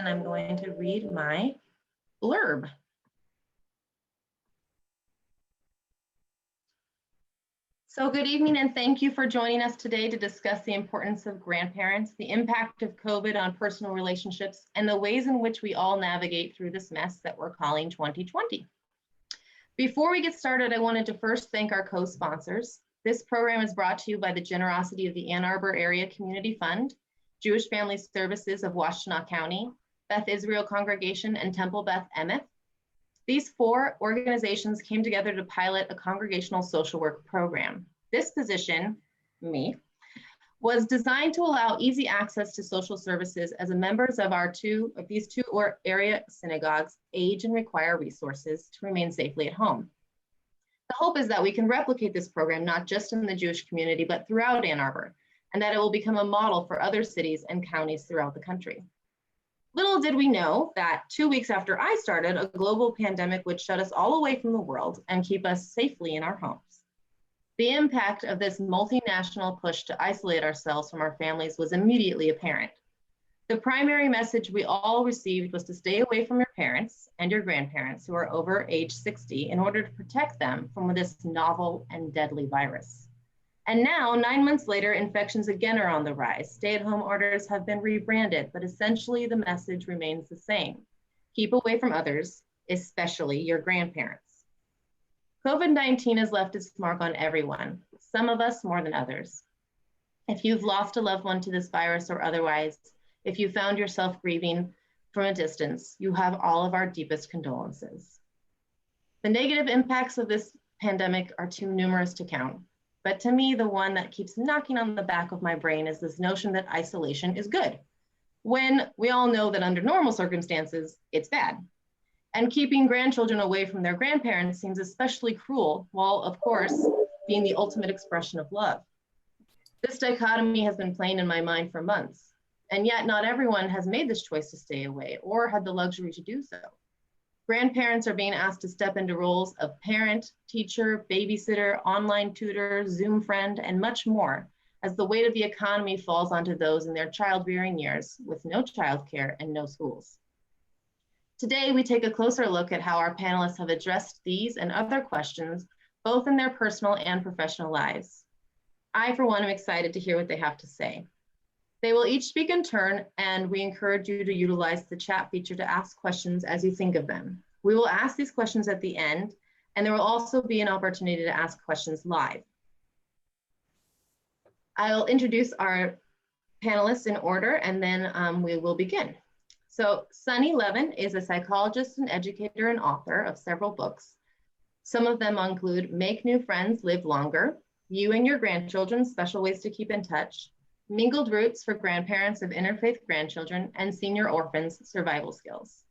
and I'm going to read my blurb. So good evening, and thank you for joining us today to discuss the importance of grandparents, the impact of COVID on personal relationships, and the ways in which we all navigate through this mess that we're calling 2020. Before we get started, I wanted to first thank our co-sponsors. This program is brought to you by the generosity of the Ann Arbor Area Community Fund, Jewish Family Services of Washtenaw County, Beth Israel Congregation, and Temple Beth Emeth. These four organizations came together to pilot a congregational social work program. This position, me, was designed to allow easy access to social services as members of these two area synagogues age and require resources to remain safely at home. The hope is that we can replicate this program not just in the Jewish community, but throughout Ann Arbor, and that it will become a model for other cities and counties throughout the country. Little did we know that 2 weeks after I started, a global pandemic would shut us all away from the world and keep us safely in our homes. The impact of this multinational push to isolate ourselves from our families was immediately apparent. The primary message we all received was to stay away from your parents and your grandparents who are over age 60 in order to protect them from this novel and deadly virus. And now, 9 months later, infections again are on the rise. Stay-at-home orders have been rebranded, but essentially the message remains the same. Keep away from others, especially your grandparents. COVID-19 has left its mark on everyone, some of us more than others. If you've lost a loved one to this virus or otherwise, if you found yourself grieving from a distance, you have all of our deepest condolences. The negative impacts of this pandemic are too numerous to count. But to me, the one that keeps knocking on the back of my brain is this notion that isolation is good, when we all know that under normal circumstances, it's bad. And keeping grandchildren away from their grandparents seems especially cruel, while of course, being the ultimate expression of love. This dichotomy has been playing in my mind for months, and yet not everyone has made this choice to stay away or had the luxury to do so. Grandparents are being asked to step into roles of parent, teacher, babysitter, online tutor, Zoom friend, and much more, as the weight of the economy falls onto those in their child-rearing years with no childcare and no schools. Today, we take a closer look at how our panelists have addressed these and other questions, both in their personal and professional lives. I, for one, am excited to hear what they have to say. They will each speak in turn, and we encourage you to utilize the chat feature to ask questions as you think of them. We will ask these questions at the end, and there will also be an opportunity to ask questions live. I'll introduce our panelists in order, and then we will begin. So Sunny Levin is a psychologist and educator and author of several books. Some of them include Make New Friends, Live Longer, You and Your Grandchildren, Special Ways to Keep in Touch, Mingled Roots for Grandparents of Interfaith Grandchildren, and Senior Orphans, Survival Skills.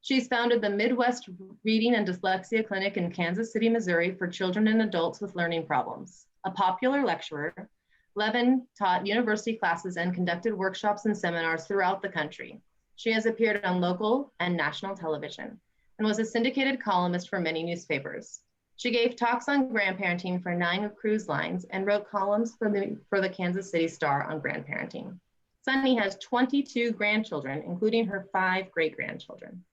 She's founded the Midwest Reading and Dyslexia Clinic in Kansas City, Missouri for children and adults with learning problems. A popular lecturer, Levin taught university classes and conducted workshops and seminars throughout the country. She has appeared on local and national television and was a syndicated columnist for many newspapers. She gave talks on grandparenting for 9 cruise lines and wrote columns for the Kansas City Star on grandparenting. Sunny has 22 grandchildren, including her 5 great-grandchildren.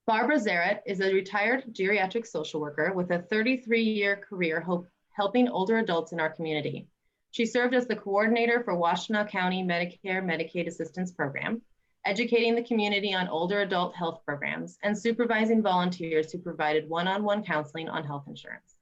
Barbara Zaret is a retired geriatric social worker with a 33-year career helping older adults in our community. She served as the coordinator for Washtenaw County Medicare Medicaid Assistance Program, educating the community on older adult health programs, and supervising volunteers who provided one-on-one counseling on health insurance.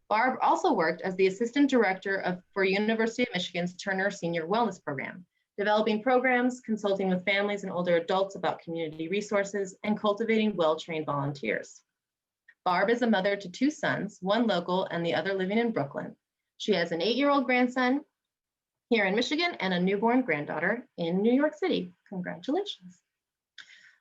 Barb also worked as the assistant director for University of Michigan's Turner Senior Wellness Program, developing programs, consulting with families and older adults about community resources, and cultivating well-trained volunteers. Barb is a mother to 2 sons, one local and the other living in Brooklyn. She has an 8-year-old grandson here in Michigan and a newborn granddaughter in New York City. Congratulations.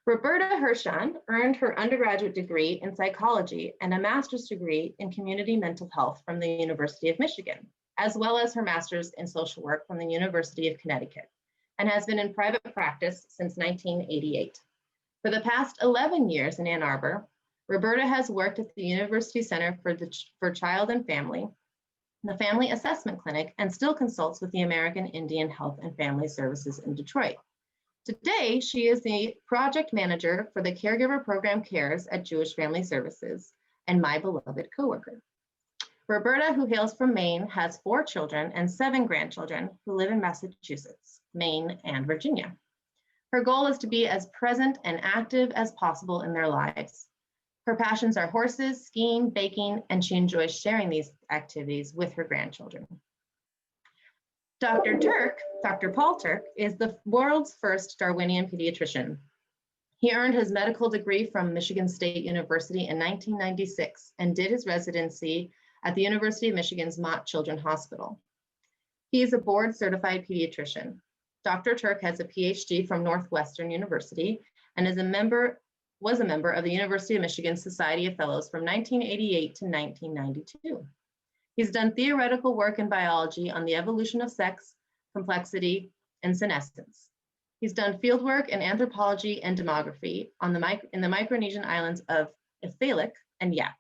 Roberta Hirschon earned her undergraduate degree in psychology and a master's degree in community mental health from the University of Michigan, as well as her master's in social work from the University of Connecticut, and has been in private practice since 1988. For the past 11 years in Ann Arbor, Roberta has worked at the University Center for Child and Family, the Family Assessment Clinic, and still consults with the American Indian Health and Family Services in Detroit. Today, she is the project manager for the caregiver program CARES at Jewish Family Services and my beloved coworker. Roberta, who hails from Maine, has 4 children and 7 grandchildren who live in Massachusetts, Maine, and Virginia. Her goal is to be as present and active as possible in their lives. Her passions are horses, skiing, baking, and she enjoys sharing these activities with her grandchildren. Dr. Paul Turk, is the world's first Darwinian pediatrician. He earned his medical degree from Michigan State University in 1996 and did his residency at the University of Michigan's Mott Children's Hospital. He is a board-certified pediatrician. Dr. Turk has a PhD from Northwestern University and was a member of the University of Michigan Society of Fellows from 1988 to 1992. He's done theoretical work in biology on the evolution of sex, complexity, and senescence. He's done fieldwork in anthropology and demography in the Micronesian islands of Ithalik and Yap.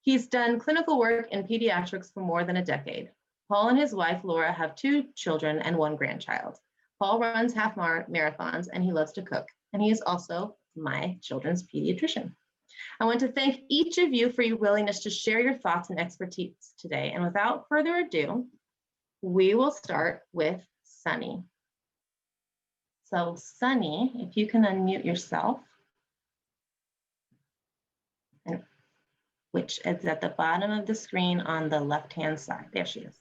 He's done clinical work in pediatrics for more than a decade. Paul and his wife, Laura, have 2 children and 1 grandchild. Paul runs half marathons and he loves to cook. And he is also my children's pediatrician. I want to thank each of you for your willingness to share your thoughts and expertise today. And without further ado, we will start with Sunny. So Sunny, if you can unmute yourself, and which is at the bottom of the screen on the left-hand side. There she is.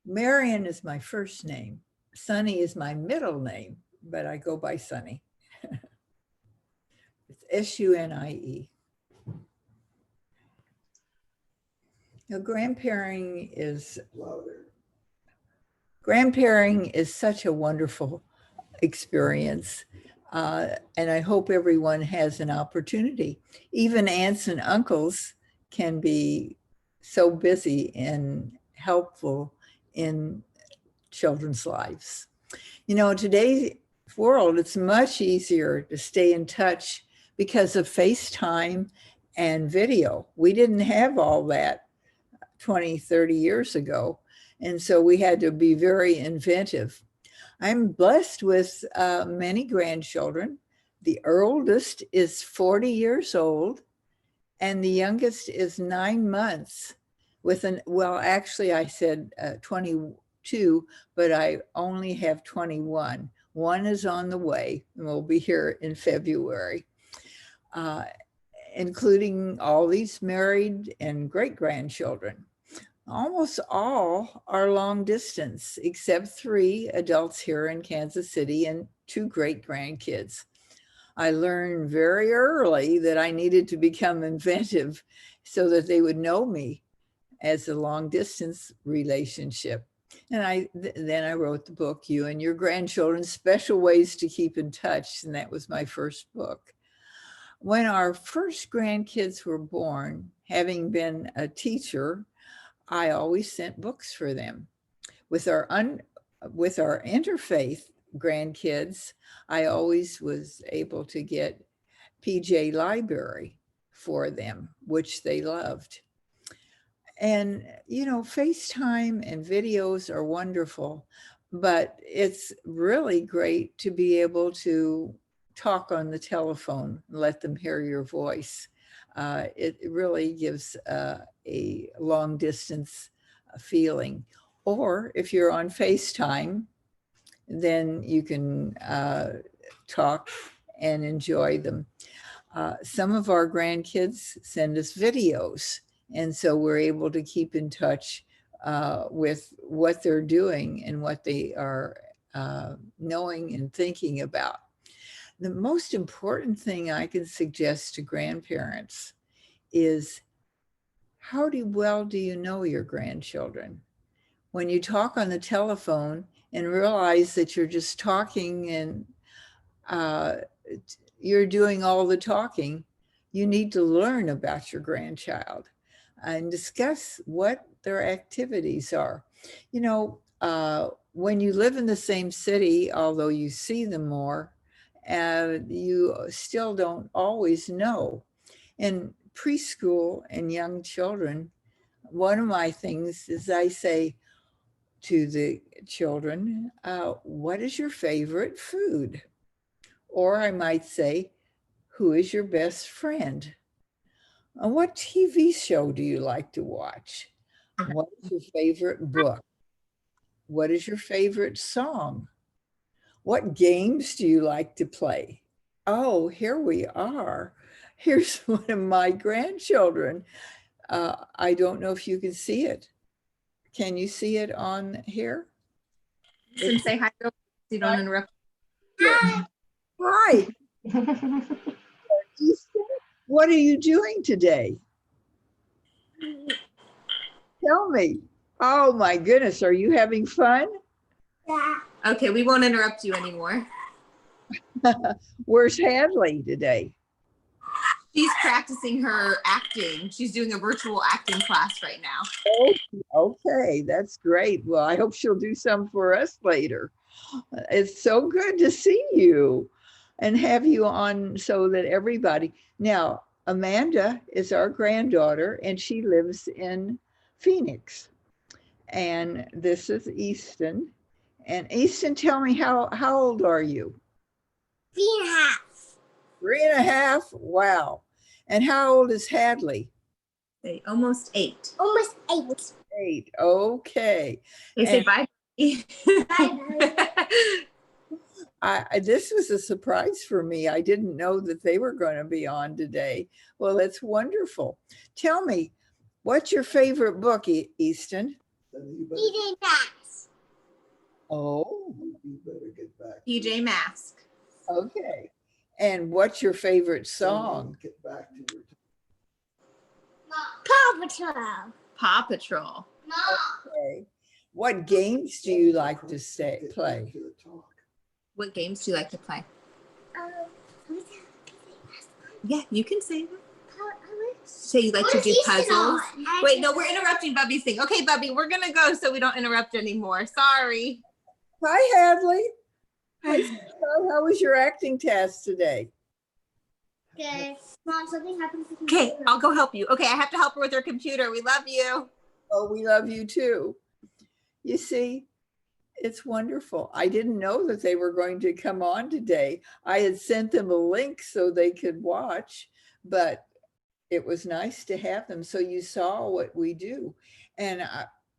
Marion is my first name. Sunny is my middle name, but I go by Sunny. It's S-U-N-I-E. Now, grandparenting is such a wonderful experience. And I hope everyone has an opportunity. Even aunts and uncles can be so busy and helpful in children's lives. You know, in today's world, it's much easier to stay in touch because of FaceTime and video. We didn't have all that 20, 30 years ago. And so we had to be very inventive. I'm blessed with many grandchildren. The oldest is 40 years old, and the youngest is 9 months well, actually I said 22, but I only have 21. One is on the way and will be here in February, including all these married and great-grandchildren. Almost all are long distance, except 3 adults here in Kansas City and 2 great-grandkids. I learned very early that I needed to become inventive so that they would know me as a long-distance relationship. And then I wrote the book, You and Your Grandchildren, Special Ways to Keep in Touch, and that was my first book. When our first grandkids were born, having been a teacher, I always sent books for them. With our interfaith grandkids, I always was able to get PJ Library for them, which they loved. And, you know, FaceTime and videos are wonderful, but it's really great to be able to talk on the telephone and let them hear your voice. It really gives a long distance feeling. Or if you're on FaceTime, then you can talk and enjoy them. Some of our grandkids send us videos, and so we're able to keep in touch with what they're doing and what they are knowing and thinking about. The most important thing I can suggest to grandparents is how well do you know your grandchildren? When you talk on the telephone and realize that you're just talking and you're doing all the talking, you need to learn about your grandchild and discuss what their activities are. You know, when you live in the same city, although you see them more, you still don't always know. In preschool and young children, one of my things is I say, to the children, what is your favorite food? Or I might say, who is your best friend? And what TV show do you like to watch? What is your favorite book? What is your favorite song? What games do you like to play? Oh, here we are. Here's one of my grandchildren. I don't know if you can see it. Can you see it on here? And say hi, so you don't interrupt. Hi. What are you doing today? Tell me. Oh my goodness, are you having fun? Yeah. Okay, we won't interrupt you anymore. Where's Hadley today? She's practicing her acting. She's doing a virtual acting class right now. Oh, okay, that's great. Well, I hope she'll do some for us later. It's so good to see you and have you on so that everybody. Now, Amanda is our granddaughter and she lives in Phoenix. And this is Easton. And Easton, tell me, how old are you? 3.5. 3.5? Wow. And how old is Hadley? Almost 8. Almost 8. 8. Okay. They say bye. This was a surprise for me. I didn't know that they were going to be on today. Well, that's wonderful. Tell me, what's your favorite book, Easton? PJ Masks. Oh, You better get back. PJ Mask. okay. And what's your favorite song? Get back to your Paw Patrol. Paw Patrol. Okay. What games do you like to play? to the talk. What games do you like to play? Who's that? PJ Masks. Yeah, you can say them. I Say you like What to is do Easton puzzles. on? Wait, no, we're interrupting Bubby's thing. Okay, Bubby, we're gonna go so we don't interrupt anymore. Sorry. Hi, Hadley. Hi, sweetheart. How was your acting test today? Good. Mom, something happened to the Okay, computer. I'll go help you. Okay, I have to help her with her computer. We love you. Oh, we love you too. You see, it's wonderful. I didn't know that they were going to come on today. I had sent them a link so they could watch, but it was nice to have them. So you saw what we do. And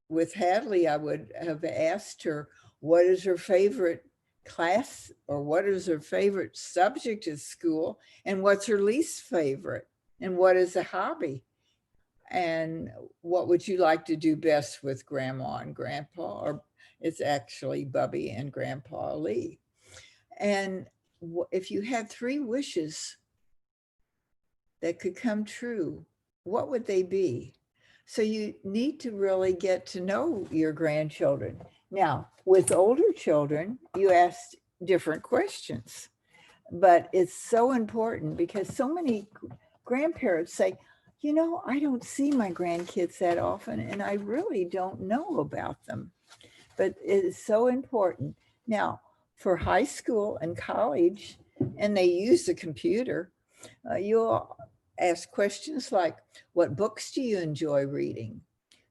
with Hadley, I would have asked her, what is her favorite class or what is her favorite subject at school? And what's her least favorite? And what is a hobby? And what would you like to do best with Grandma and Grandpa? Or it's actually Bubby and Grandpa Lee. And if you had 3 wishes that could come true, what would they be? So you need to really get to know your grandchildren. Now, with older children, you ask different questions, but it's so important because so many grandparents say, you know, I don't see my grandkids that often and I really don't know about them, but it is so important. Now, for high school and college, and they use the computer, you'll ask questions like, what books do you enjoy reading?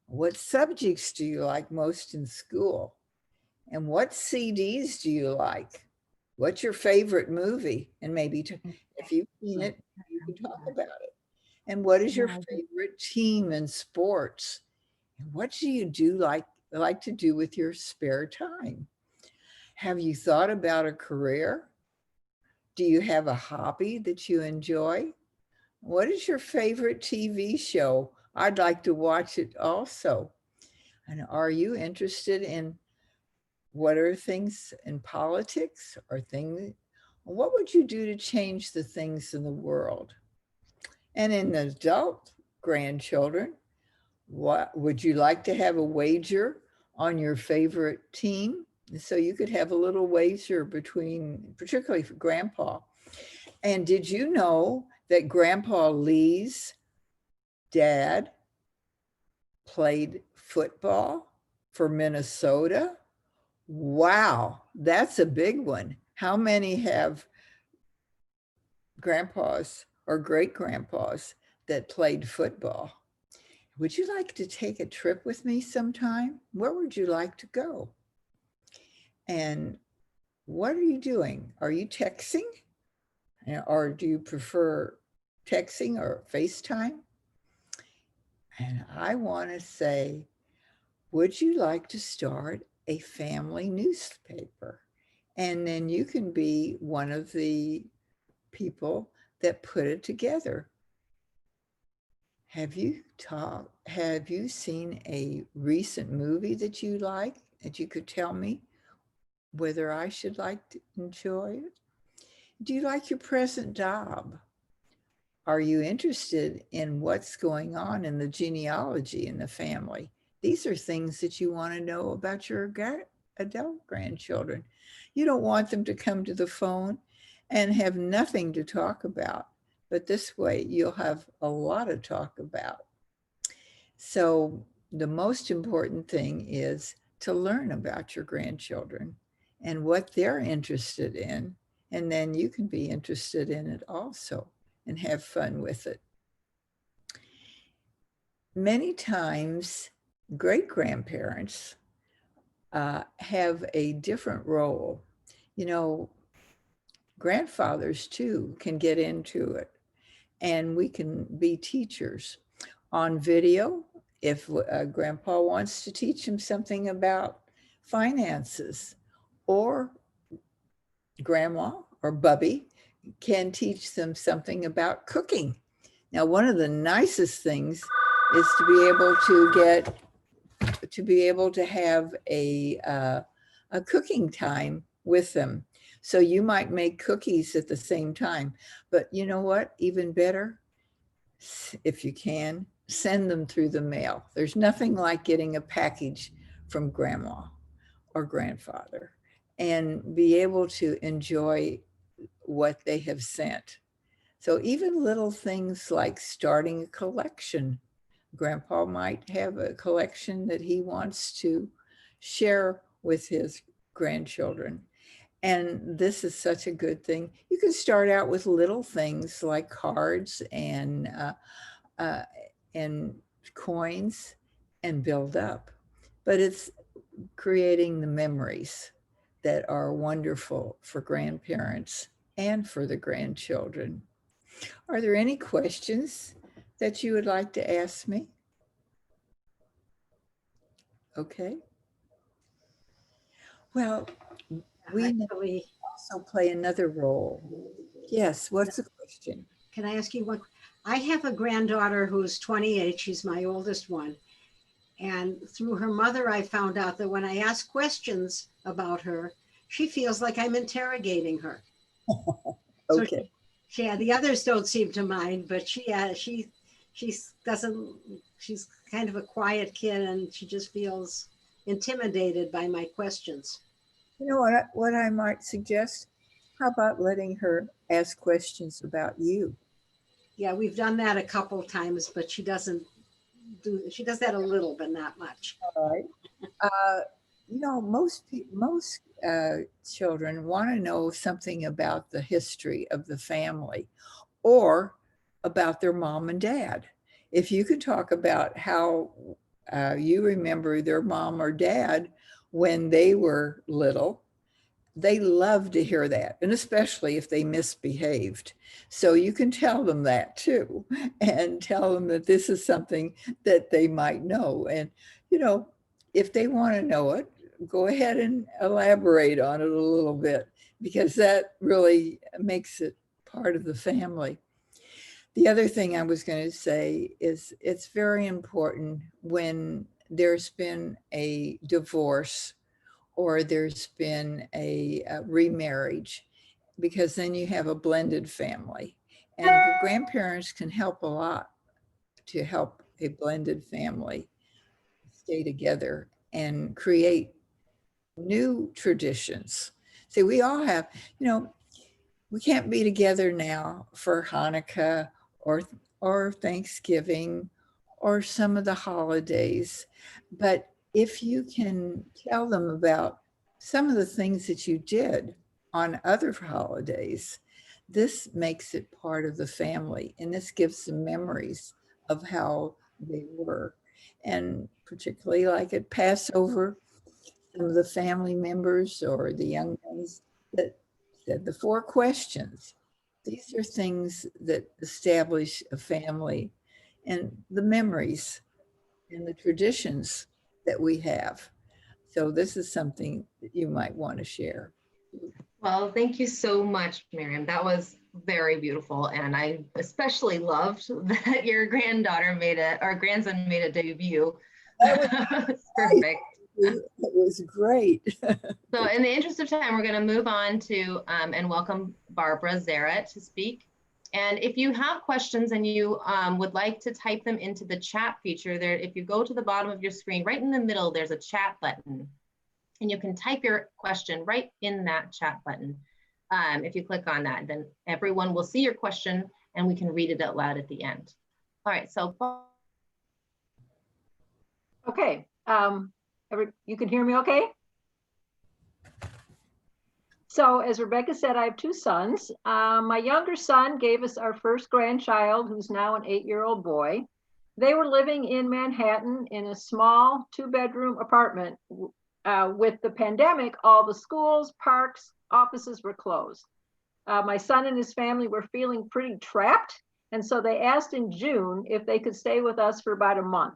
What subjects do you like most in school? And what CDs do you like? What's your favorite movie? And maybe if you've seen it, you can talk about it. And what is your favorite team in sports? And what do you do like to do with your spare time? Have you thought about a career? Do you have a hobby that you enjoy? What is your favorite TV show? I'd like to watch it also. And are you interested in what are things in politics or things? What would you do to change the things in the world? And in adult grandchildren, what would you like to have a wager on your favorite team? So you could have a little wager between, particularly for Grandpa. And did you know that Grandpa Lee's dad played football for Minnesota? Wow, that's a big one. How many have grandpas or great grandpas that played football? would you like to take a trip with me sometime? Where would you like to go? And what are you doing? Are you texting? Or do you prefer texting or FaceTime? And I want to say, would you like to start a family newspaper? And then you can be one of the people that put it together. Have you seen a recent movie that you like that you could tell me whether I should like to enjoy it? Do you like your present job? Are you interested in what's going on in the genealogy in the family? These are things that you want to know about your adult grandchildren. You don't want them to come to the phone and have nothing to talk about, but this way you'll have a lot to talk about. So the most important thing is to learn about your grandchildren and what they're interested in, and then you can be interested in it also and have fun with it. Many times, great-grandparents have a different role. You know, grandfathers too can get into it, and we can be teachers on video. If grandpa wants to teach him something about finances, or grandma or Bubby can teach them something about cooking. Now, one of the nicest things is to be able to have a cooking time with them. So you might make cookies at the same time, but you know what? Even better, if you can, send them through the mail. There's nothing like getting a package from grandma or grandfather and be able to enjoy what they have sent. So even little things like starting a collection. Grandpa might have a collection that he wants to share with his grandchildren. And this is such a good thing. You can start out with little things like cards and coins and build up. But it's creating the memories that are wonderful for grandparents and for the grandchildren. Are there any questions that you would like to ask me? Okay. Well, we Actually, also play another role. Yes, what's the question? can I ask you one? I have a granddaughter who's 28. She's my oldest one. And through her mother, I found out that when I ask questions about her, she feels like I'm interrogating her. Okay. So the others don't seem to mind, but she doesn't, she's kind of a quiet kid and she just feels intimidated by my questions. You know what I might suggest? How about letting her ask questions about you? Yeah, we've done that a couple of times, but she does that a little, but not much. All right. You know, most children want to know something about the history of the family or about their mom and dad. If you could talk about how you remember their mom or dad when they were little, they love to hear that, and especially if they misbehaved. So you can tell them that too, and tell them that this is something that they might know. And, you know, if they want to know it, go ahead and elaborate on it a little bit, because that really makes it part of the family. The other thing I was going to say is it's very important when there's been a divorce or there's been a remarriage, because then you have a blended family. And grandparents can help a lot to help a blended family stay together and create new traditions. See, we all have, you know, we can't be together now for Hanukkah or Thanksgiving or some of the holidays, but if you can tell them about some of the things that you did on other holidays, this makes it part of the family, and this gives them memories of how they were. And particularly like at Passover, some of the family members or the young ones that said the 4 questions. These are things that establish a family and the memories and the traditions that we have. So this is something that you might want to share. Well, thank you so much, Miriam. That was very beautiful. And I especially loved that your grandson made a debut. Perfect. It was great. So in the interest of time, we're going to move on to and welcome Barbara Zaret to speak. And if you have questions and you would like to type them into the chat feature there, if you go to the bottom of your screen, right in the middle, there's a chat button. And you can type your question right in that chat button. If you click on that, then everyone will see your question and we can read it out loud at the end. All right, so. Okay, you can hear me okay? So as Rebecca said, I have 2 sons. My younger son gave us our first grandchild, who's now an 8-year-old boy. They were living in Manhattan in a small 2-bedroom apartment. With the pandemic, all the schools, parks, offices were closed. My son and his family were feeling pretty trapped, and so they asked in June if they could stay with us for about a month.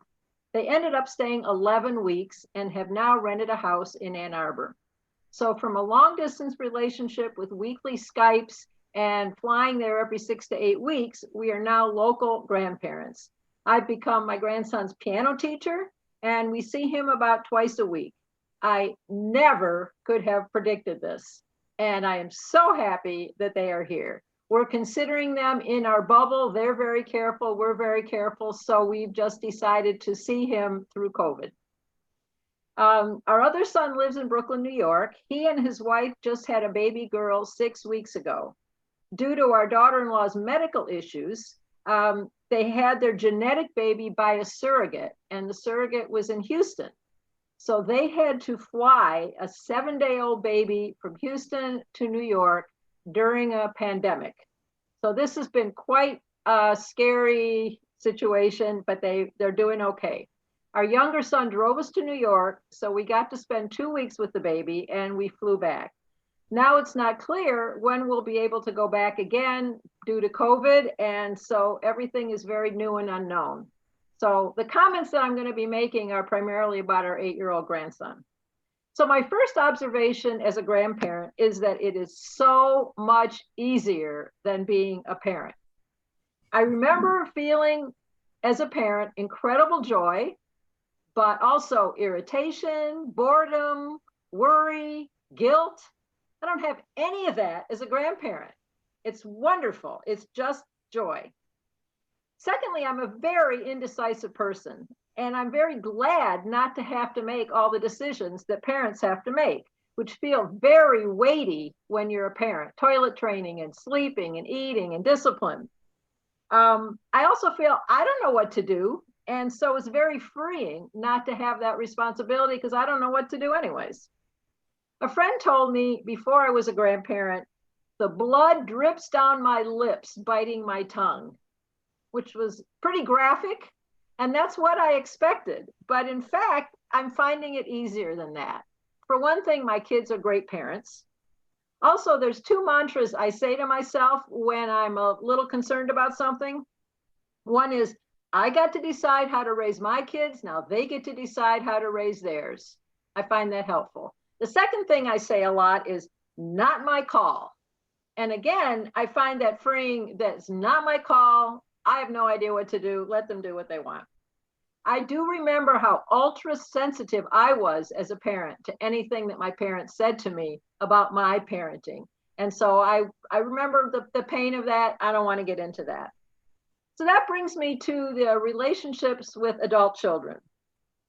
They ended up staying 11 weeks and have now rented a house in Ann Arbor. So from a long distance relationship with weekly Skypes and flying there every 6 to 8 weeks, we are now local grandparents. I've become my grandson's piano teacher, and we see him about twice a week. I never could have predicted this, and I am so happy that they are here. We're considering them in our bubble. They're very careful. We're very careful. So we've just decided to see him through COVID. Our other son lives in Brooklyn, New York. He and his wife just had a baby girl 6 weeks ago. Due to our daughter-in-law's medical issues, they had their genetic baby by a surrogate, and the surrogate was in Houston. So they had to fly a 7-day-old baby from Houston to New York during a pandemic. So this has been quite a scary situation, but they're doing okay. Our younger son drove us to New York, so we got to spend 2 weeks with the baby and we flew back. Now it's not clear when we'll be able to go back again due to COVID, and so everything is very new and unknown. So the comments that I'm going to be making are primarily about our 8-year-old grandson. So my first observation as a grandparent is that it is so much easier than being a parent. I remember feeling as a parent incredible joy, but also irritation, boredom, worry, guilt. I don't have any of that as a grandparent. It's wonderful. It's just joy. Secondly, I'm a very indecisive person, and I'm very glad not to have to make all the decisions that parents have to make, which feel very weighty when you're a parent. Toilet training and sleeping and eating and discipline. I also feel I don't know what to do, and so it's very freeing not to have that responsibility because I don't know what to do anyways. A friend told me before I was a grandparent, the blood drips down my lips, biting my tongue, which was pretty graphic. And that's what I expected. But in fact, I'm finding it easier than that. For one thing, my kids are great parents. Also, there's 2 mantras I say to myself when I'm a little concerned about something. One is, I got to decide how to raise my kids. Now they get to decide how to raise theirs. I find that helpful. The second thing I say a lot is, not my call. And again, I find that freeing. That's not my call. I have no idea what to do. Let them do what they want. I do remember how ultra sensitive I was as a parent to anything that my parents said to me about my parenting. And so I remember the pain of that. I don't want to get into that. So that brings me to the relationships with adult children.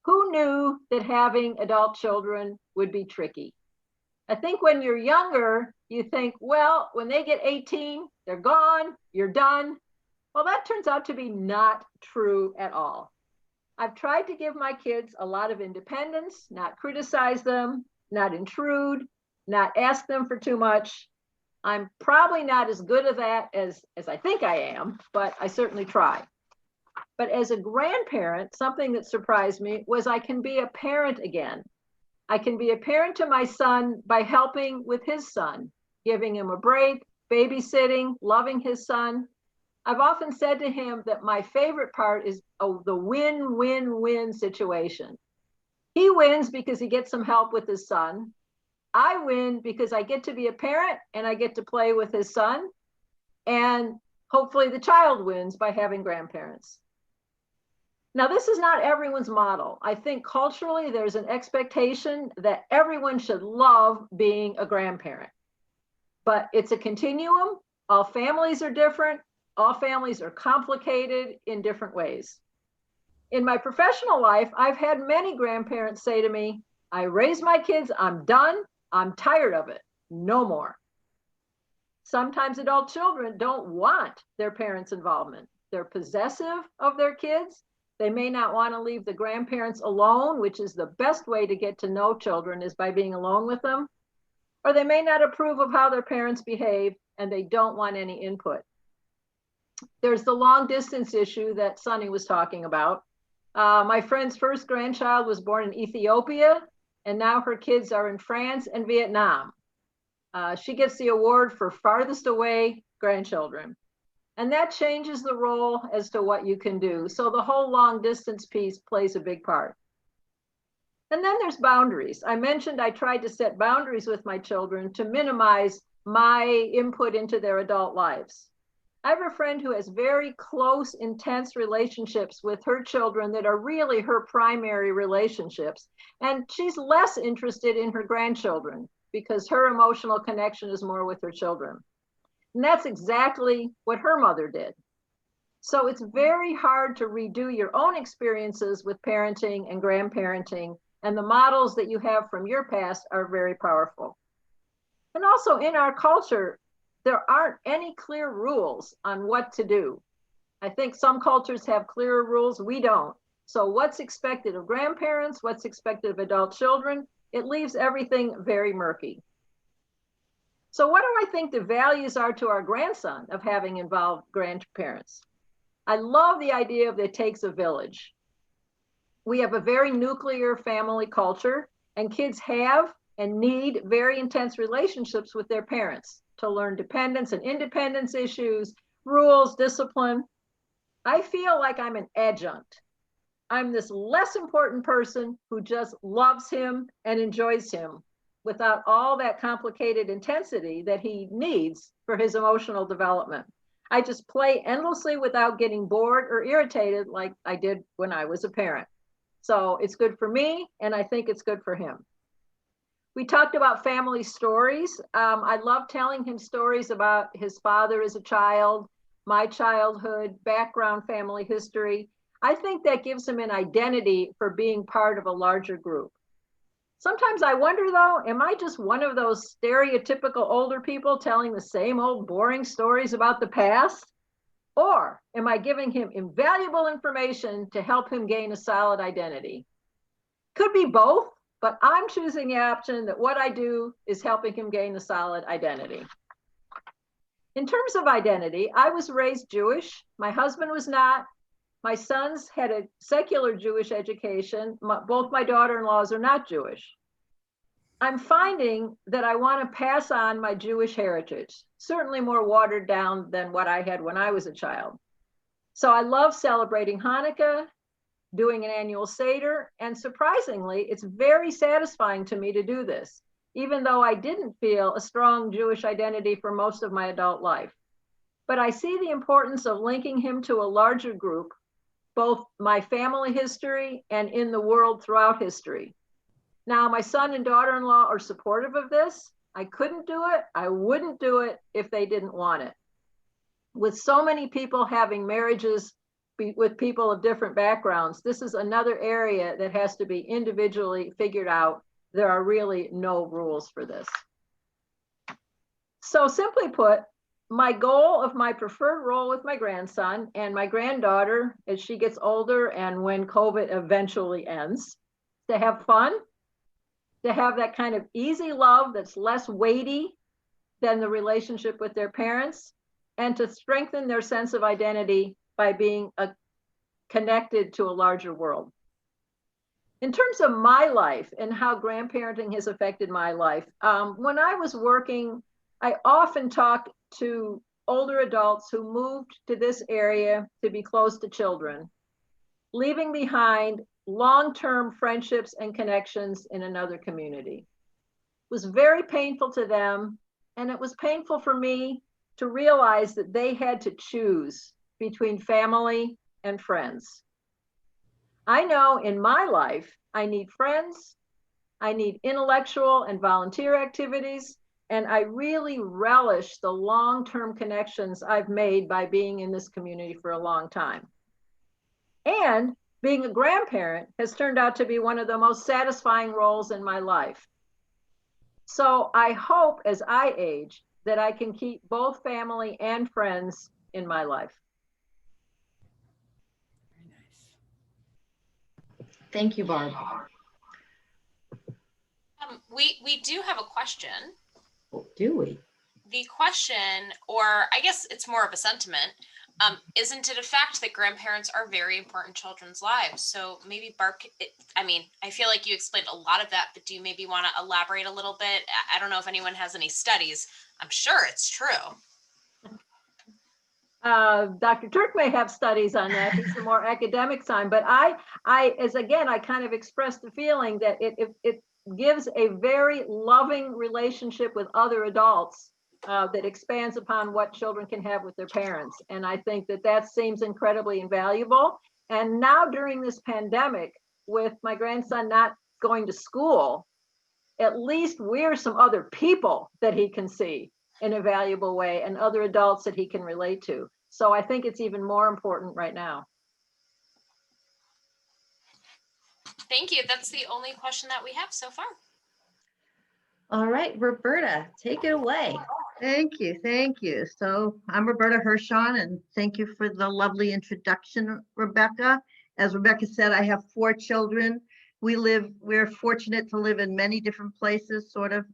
Who knew that having adult children would be tricky? I think when you're younger, you think, well, when they get 18, they're gone, you're done. Well, that turns out to be not true at all. I've tried to give my kids a lot of independence, not criticize them, not intrude, not ask them for too much. I'm probably not as good at that as I think I am, but I certainly try. But as a grandparent, something that surprised me was I can be a parent again. I can be a parent to my son by helping with his son, giving him a break, babysitting, loving his son. I've often said to him that my favorite part is the win-win-win situation. He wins because he gets some help with his son. I win because I get to be a parent and I get to play with his son. And hopefully the child wins by having grandparents. Now, this is not everyone's model. I think culturally there's an expectation that everyone should love being a grandparent. But it's a continuum. All families are different. All families are complicated in different ways. In my professional life, I've had many grandparents say to me, I raised my kids, I'm done, I'm tired of it, no more. Sometimes adult children don't want their parents' involvement. They're possessive of their kids. They may not want to leave the grandparents alone, which is the best way to get to know children is by being alone with them. Or they may not approve of how their parents behave and they don't want any input. There's the long distance issue that Sunny was talking about. My friend's first grandchild was born in Ethiopia, and now her kids are in France and Vietnam. She gets the award for farthest away grandchildren. And that changes the role as to what you can do. So the whole long distance piece plays a big part. And then there's boundaries. I mentioned I tried to set boundaries with my children to minimize my input into their adult lives. I have a friend who has very close, intense relationships with her children that are really her primary relationships. And she's less interested in her grandchildren because her emotional connection is more with her children. And that's exactly what her mother did. So it's very hard to redo your own experiences with parenting and grandparenting, and the models that you have from your past are very powerful. And also in our culture, there aren't any clear rules on what to do. I think some cultures have clearer rules, we don't. So what's expected of grandparents, what's expected of adult children, it leaves everything very murky. So what do I think the values are to our grandson of having involved grandparents? I love the idea of it takes a village. We have a very nuclear family culture, and kids have and need very intense relationships with their parents to learn dependence and independence issues, rules, discipline. I feel like I'm an adjunct. I'm this less important person who just loves him and enjoys him without all that complicated intensity that he needs for his emotional development. I just play endlessly without getting bored or irritated like I did when I was a parent. So it's good for me, and I think it's good for him. We talked about family stories. I love telling him stories about his father as a child, my childhood, background, family history. I think that gives him an identity for being part of a larger group. Sometimes I wonder though, am I just one of those stereotypical older people telling the same old boring stories about the past? Or am I giving him invaluable information to help him gain a solid identity? Could be both, but I'm choosing the option that what I do is helping him gain a solid identity. In terms of identity, I was raised Jewish. My husband was not. My sons had a secular Jewish education. Both my daughter-in-laws are not Jewish. I'm finding that I want to pass on my Jewish heritage, certainly more watered down than what I had when I was a child. So I love celebrating Hanukkah, doing an annual Seder, and surprisingly, it's very satisfying to me to do this, even though I didn't feel a strong Jewish identity for most of my adult life. But I see the importance of linking him to a larger group, both my family history and in the world throughout history. Now, my son and daughter-in-law are supportive of this. I couldn't do it. I wouldn't do it if they didn't want it. With so many people having marriages with people of different backgrounds, this is another area that has to be individually figured out. There are really no rules for this. So simply put, my goal of my preferred role with my grandson and my granddaughter as she gets older and when COVID eventually ends, to have fun, to have that kind of easy love that's less weighty than the relationship with their parents, and to strengthen their sense of identity by being a connected to a larger world. In terms of my life and how grandparenting has affected my life, when I was working, I often talked to older adults who moved to this area to be close to children, leaving behind long-term friendships and connections in another community. It was very painful to them, and it was painful for me to realize that they had to choose between family and friends. I know in my life, I need friends, I need intellectual and volunteer activities, and I really relish the long-term connections I've made by being in this community for a long time. And being a grandparent has turned out to be one of the most satisfying roles in my life. So I hope as I age that I can keep both family and friends in my life. Very nice. Thank you, Barb. We do have a question. Do we? The question, or I guess it's more of a sentiment, isn't it a fact that grandparents are very important in children's lives? So maybe Barb, I mean, I feel like you explained a lot of that, but do you maybe want to elaborate a little bit? I don't know if anyone has any studies. I'm sure it's true. Dr. Turk may have studies on that. He's the more academic side, but I kind of expressed the feeling that it gives a very loving relationship with other adults that expands upon what children can have with their parents. And I think that seems incredibly invaluable. And now during this pandemic, with my grandson not going to school, at least we're some other people that he can see in a valuable way and other adults that he can relate to. So I think it's even more important right now. Thank you. That's the only question that we have so far. All right, Roberta, take it away. Thank you. Thank you. So I'm Roberta Hershon, and thank you for the lovely introduction, Rebecca. As Rebecca said, I have 4 children. We're fortunate to live in many different places, sort of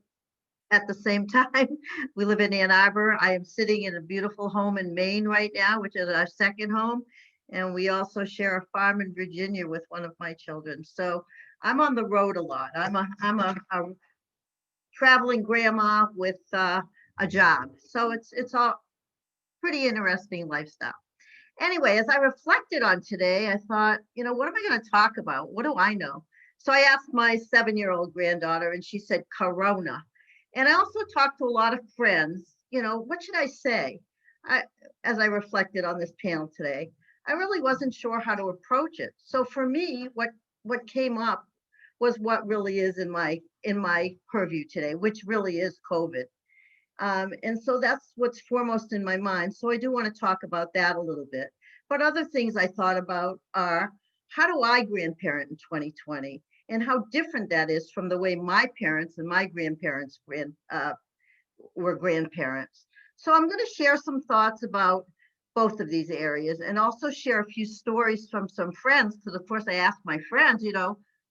at the same time. We live in Ann Arbor. I am sitting in a beautiful home in Maine right now, which is our second home. And we also share a farm in Virginia with one of my children. So I'm on the road a lot. I'm a traveling grandma with a job. So it's all pretty interesting lifestyle. Anyway, as I reflected on today, I thought, what am I going to talk about? What do I know? So I asked my 7-year-old granddaughter, and she said Corona. And I also talked to a lot of friends, what should I say? As I reflected on this panel today, I really wasn't sure how to approach it. So for me, what came up was what really is in my purview today, which really is COVID. And so that's what's foremost in my mind. So I do want to talk about that a little bit. But other things I thought about are, how do I grandparent in 2020? And how different that is from the way my parents and my grandparents were grandparents. So I'm going to share some thoughts about both of these areas, and also share a few stories from some friends, because of course I asked my friends,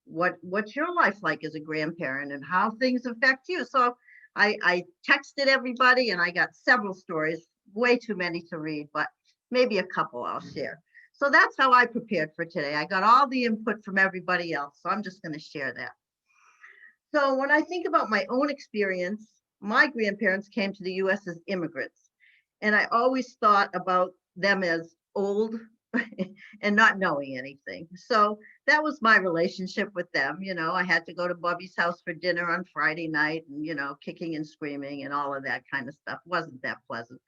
what's your life like as a grandparent and how things affect you? So I texted everybody, and I got several stories, way too many to read, but maybe a couple I'll share. So that's how I prepared for today. I got all the input from everybody else, so I'm just going to share that. So when I think about my own experience, my grandparents came to the US as immigrants, and I always thought about them as old and not knowing anything. So that was my relationship with them. I had to go to Bubby's house for dinner on Friday night, and, kicking and screaming and all of that kind of stuff. Wasn't that pleasant.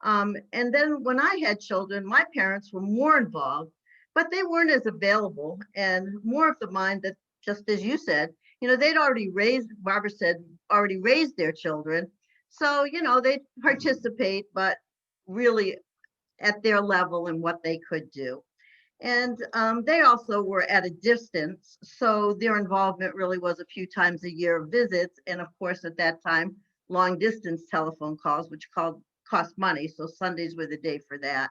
And then when I had children, my parents were more involved, but they weren't as available, and more of the mind that, just as you said, they'd already raised, Barbara said, already raised their children. So, they'd participate, but really at their level and what they could do. And they also were at a distance, so their involvement really was a few times a year of visits. And of course, at that time, long distance telephone calls, which cost money. So Sundays were the day for that.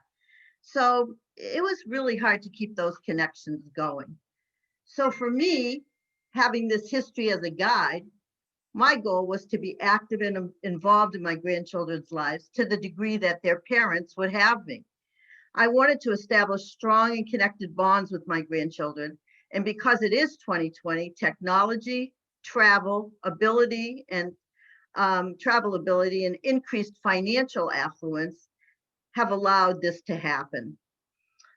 So it was really hard to keep those connections going. So for me, having this history as a guide, my goal was to be active and involved in my grandchildren's lives to the degree that their parents would have me. I wanted to establish strong and connected bonds with my grandchildren. And because it is 2020, technology, travel ability, and increased financial affluence have allowed this to happen.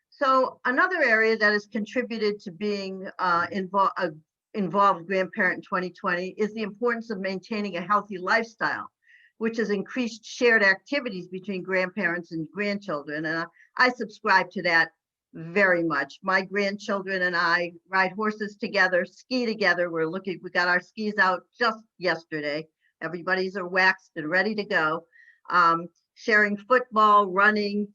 So another area that has contributed to being involved grandparent in 2020 is the importance of maintaining a healthy lifestyle, which has increased shared activities between grandparents and grandchildren. And I subscribe to that very much. My grandchildren and I ride horses together, ski together. We got our skis out just yesterday. Everybody's are waxed and ready to go. Sharing football, running,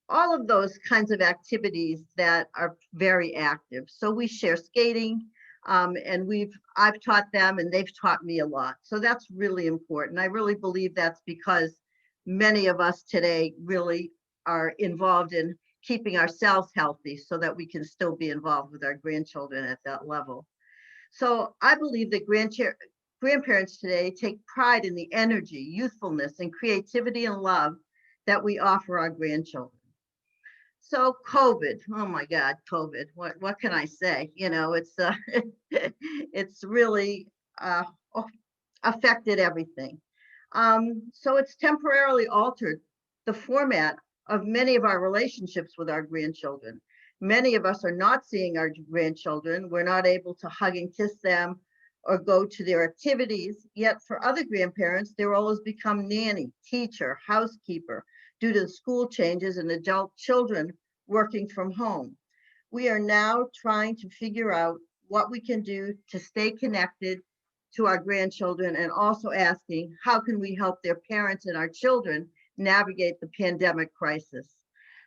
all of those kinds of activities that are very active. So we share skating, and I've taught them and they've taught me a lot. So that's really important. I really believe that's because many of us today really are involved in keeping ourselves healthy so that we can still be involved with our grandchildren at that level. So I believe that grandparents today take pride in the energy, youthfulness, and creativity and love that we offer our grandchildren. So COVID, oh my God, COVID, what can I say? You know, it's really affected everything. So it's temporarily altered the format of many of our relationships with our grandchildren. Many of us are not seeing our grandchildren. We're not able to hug and kiss them or go to their activities. Yet for other grandparents, their role has become nanny, teacher, housekeeper, due to the school changes and adult children working from home. We are now trying to figure out what we can do to stay connected to our grandchildren, and also asking how can we help their parents and our children navigate the pandemic crisis.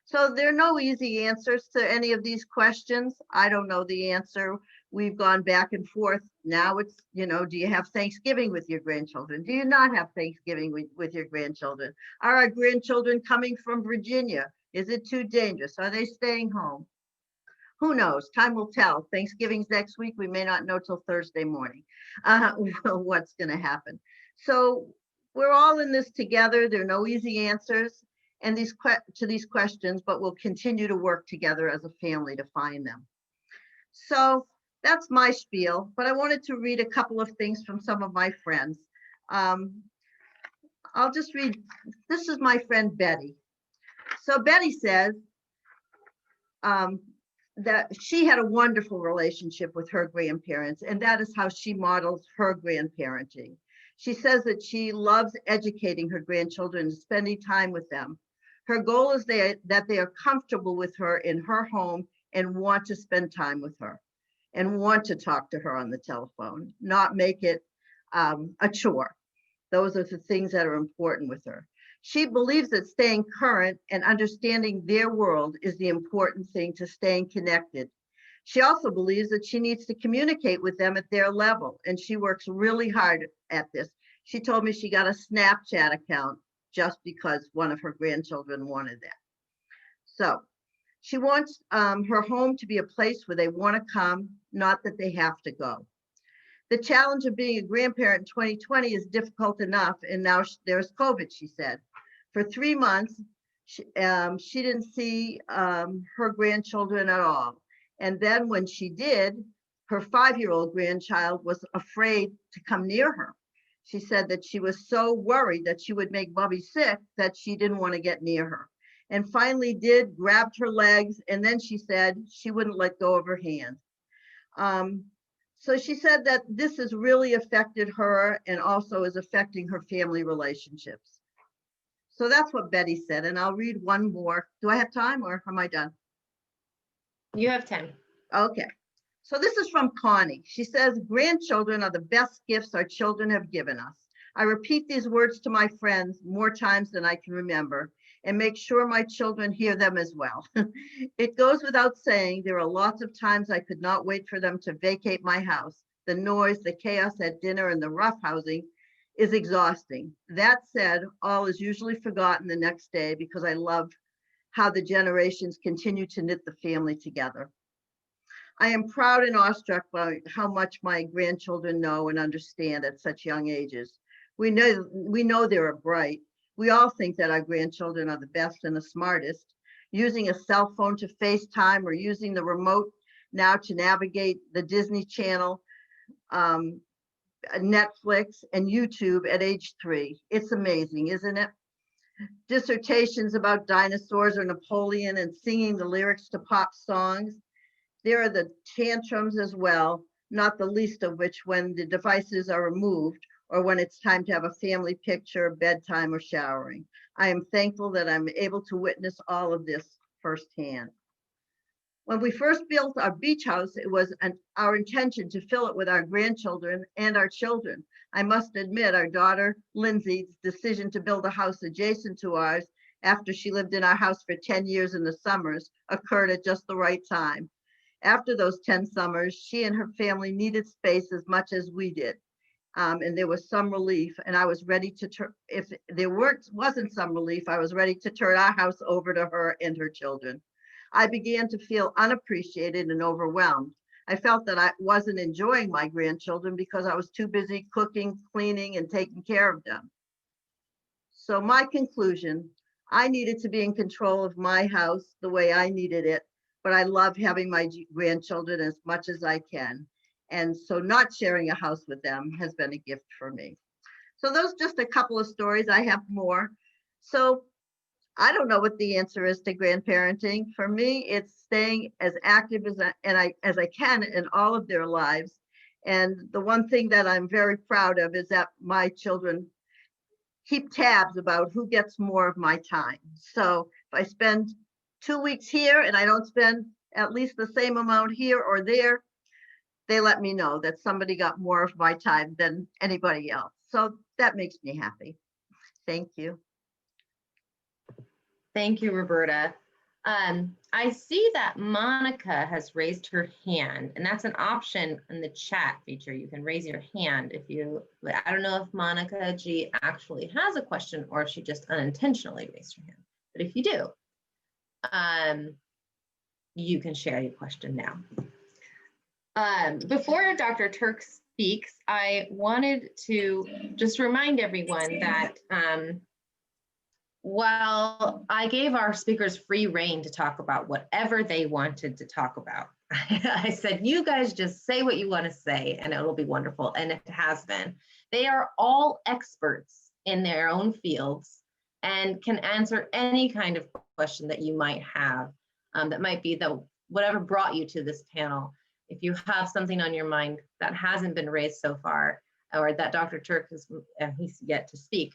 So there are no easy answers to any of these questions. I don't know the answer. We've gone back and forth. Now it's, you know, do you have Thanksgiving with your grandchildren? Do you not have Thanksgiving with your grandchildren? Are our grandchildren coming from Virginia? Is it too dangerous? Are they staying home? Who knows? Time will tell. Thanksgiving's next week. We may not know till Thursday morning what's going to happen. So we're all in this together. There are no easy answers and to these questions, but we'll continue to work together as a family to find them. So that's my spiel, but I wanted to read a couple of things from some of my friends. I'll just read, this is my friend Betty. So Betty says that she had a wonderful relationship with her grandparents, and that is how she models her grandparenting. She says that she loves educating her grandchildren and spending time with them. Her goal is that they are comfortable with her in her home and want to spend time with her and want to talk to her on the telephone, not make it a chore. Those are the things that are important with her. She believes that staying current and understanding their world is the important thing to staying connected. She also believes that she needs to communicate with them at their level, and she works really hard at this. She told me she got a Snapchat account just because one of her grandchildren wanted that. So she wants her home to be a place where they want to come, not that they have to go. The challenge of being a grandparent in 2020 is difficult enough, and now there's COVID, she said. For 3 months, she didn't see her grandchildren at all. And then when she did, her 5-year-old grandchild was afraid to come near her. She said that she was so worried that she would make Bubby sick that she didn't want to get near her. And finally grabbed her legs, and then she said she wouldn't let go of her hand. So she said that this has really affected her and also is affecting her family relationships. So that's what Betty said, and I'll read one more. Do I have time or am I done? You have 10. Okay. So this is from Connie. She says, grandchildren are the best gifts our children have given us. I repeat these words to my friends more times than I can remember and make sure my children hear them as well. It goes without saying, there are lots of times I could not wait for them to vacate my house. The noise, the chaos at dinner, and the roughhousing is exhausting. That said, all is usually forgotten the next day because I love how the generations continue to knit the family together. I am proud and awestruck by how much my grandchildren know and understand at such young ages. We know they are bright. We all think that our grandchildren are the best and the smartest. using a cell phone to FaceTime or using the remote now to navigate the Disney Channel, Netflix, and YouTube at age 3. It's amazing, isn't it? Dissertations about dinosaurs or Napoleon and singing the lyrics to pop songs. There are the tantrums as well, not the least of which when the devices are removed or when it's time to have a family picture, bedtime, or showering. I am thankful that I'm able to witness all of this firsthand. When we first built our beach house, it was our intention to fill it with our grandchildren and our children. I must admit, our daughter Lindsay's decision to build a house adjacent to ours after she lived in our house for 10 years in the summers occurred at just the right time. After those 10 summers, she and her family needed space as much as we did. And there was some relief, and I was ready to turn, if there wasn't some relief, I was ready to turn our house over to her and her children. I began to feel unappreciated and overwhelmed. I felt that I wasn't enjoying my grandchildren because I was too busy cooking, cleaning, and taking care of them. So my conclusion, I needed to be in control of my house the way I needed it, but I love having my grandchildren as much as I can. And so not sharing a house with them has been a gift for me. So those just a couple of stories. I have more. So I don't know what the answer is to grandparenting. For me, it's staying as active as I can in all of their lives. And the one thing that I'm very proud of is that my children keep tabs about who gets more of my time. So if I spend 2 weeks here and I don't spend at least the same amount here or there, they let me know that somebody got more of my time than anybody else. So that makes me happy. Thank you. Thank you, Roberta. I see that Monica has raised her hand, and that's an option in the chat feature. You can raise your hand if you, I don't know if Monica G actually has a question or if she just unintentionally raised her hand. But if you do, you can share your question now. Before Dr. Turk speaks, I wanted to just remind everyone that while I gave our speakers free rein to talk about whatever they wanted to talk about, I said, you guys just say what you want to say and it'll be wonderful. And it has been. They are all experts in their own fields and can answer any kind of question that you might have that might be whatever brought you to this panel. If you have something on your mind that hasn't been raised so far, or that Dr. Turk he's yet to speak,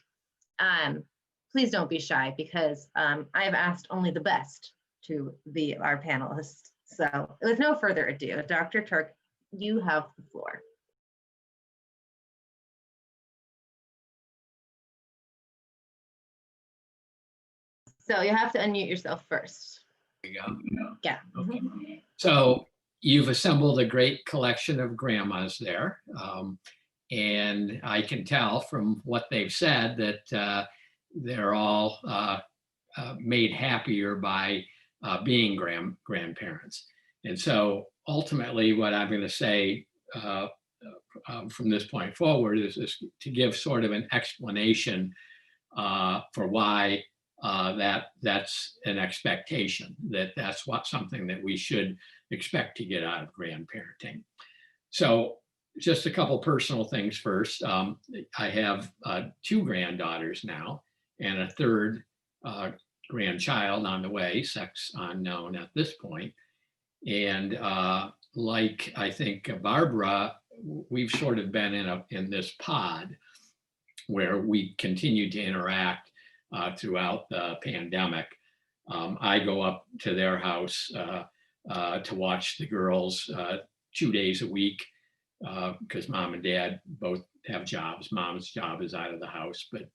please don't be shy, because I have asked only the best to our panelists. So with no further ado, Dr. Turk, you have the floor. So you have to unmute yourself first. There you go. Yeah. Okay. So you've assembled a great collection of grandmas there. And I can tell from what they've said that they're all made happier by being grandparents. And so ultimately what I'm going to say from this point forward is to give sort of an explanation for why that's an expectation, that's something that we should expect to get out of grandparenting. So just a couple personal things first. I have 2 granddaughters now and a 3rd grandchild on the way, sex unknown at this point. And like I think Barbara, we've sort of been in this pod where we continue to interact throughout the pandemic. I go up to their house to watch the girls 2 days a week because mom and dad both have jobs. Mom's job is out of the house, but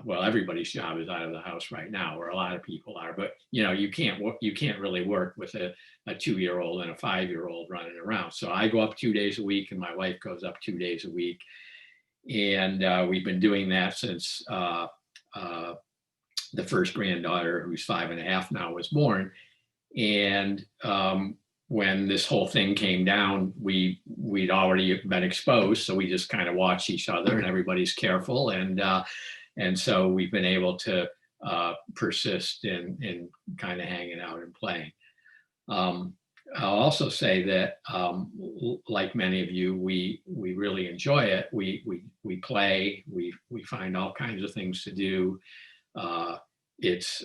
well, everybody's job is out of the house right now, or a lot of people are. But you know, you can't really work with a 2-year-old and a 5-year-old running around. So I go up 2 days a week, and my wife goes up 2 days a week, and we've been doing that since the first granddaughter, who's 5.5 now, was born. And when this whole thing came down, we'd already been exposed, so we just kind of watch each other, and everybody's careful, and so we've been able to persist in kind of hanging out and playing. I'll also say that, like many of you, we really enjoy it. We play. We find all kinds of things to do. It's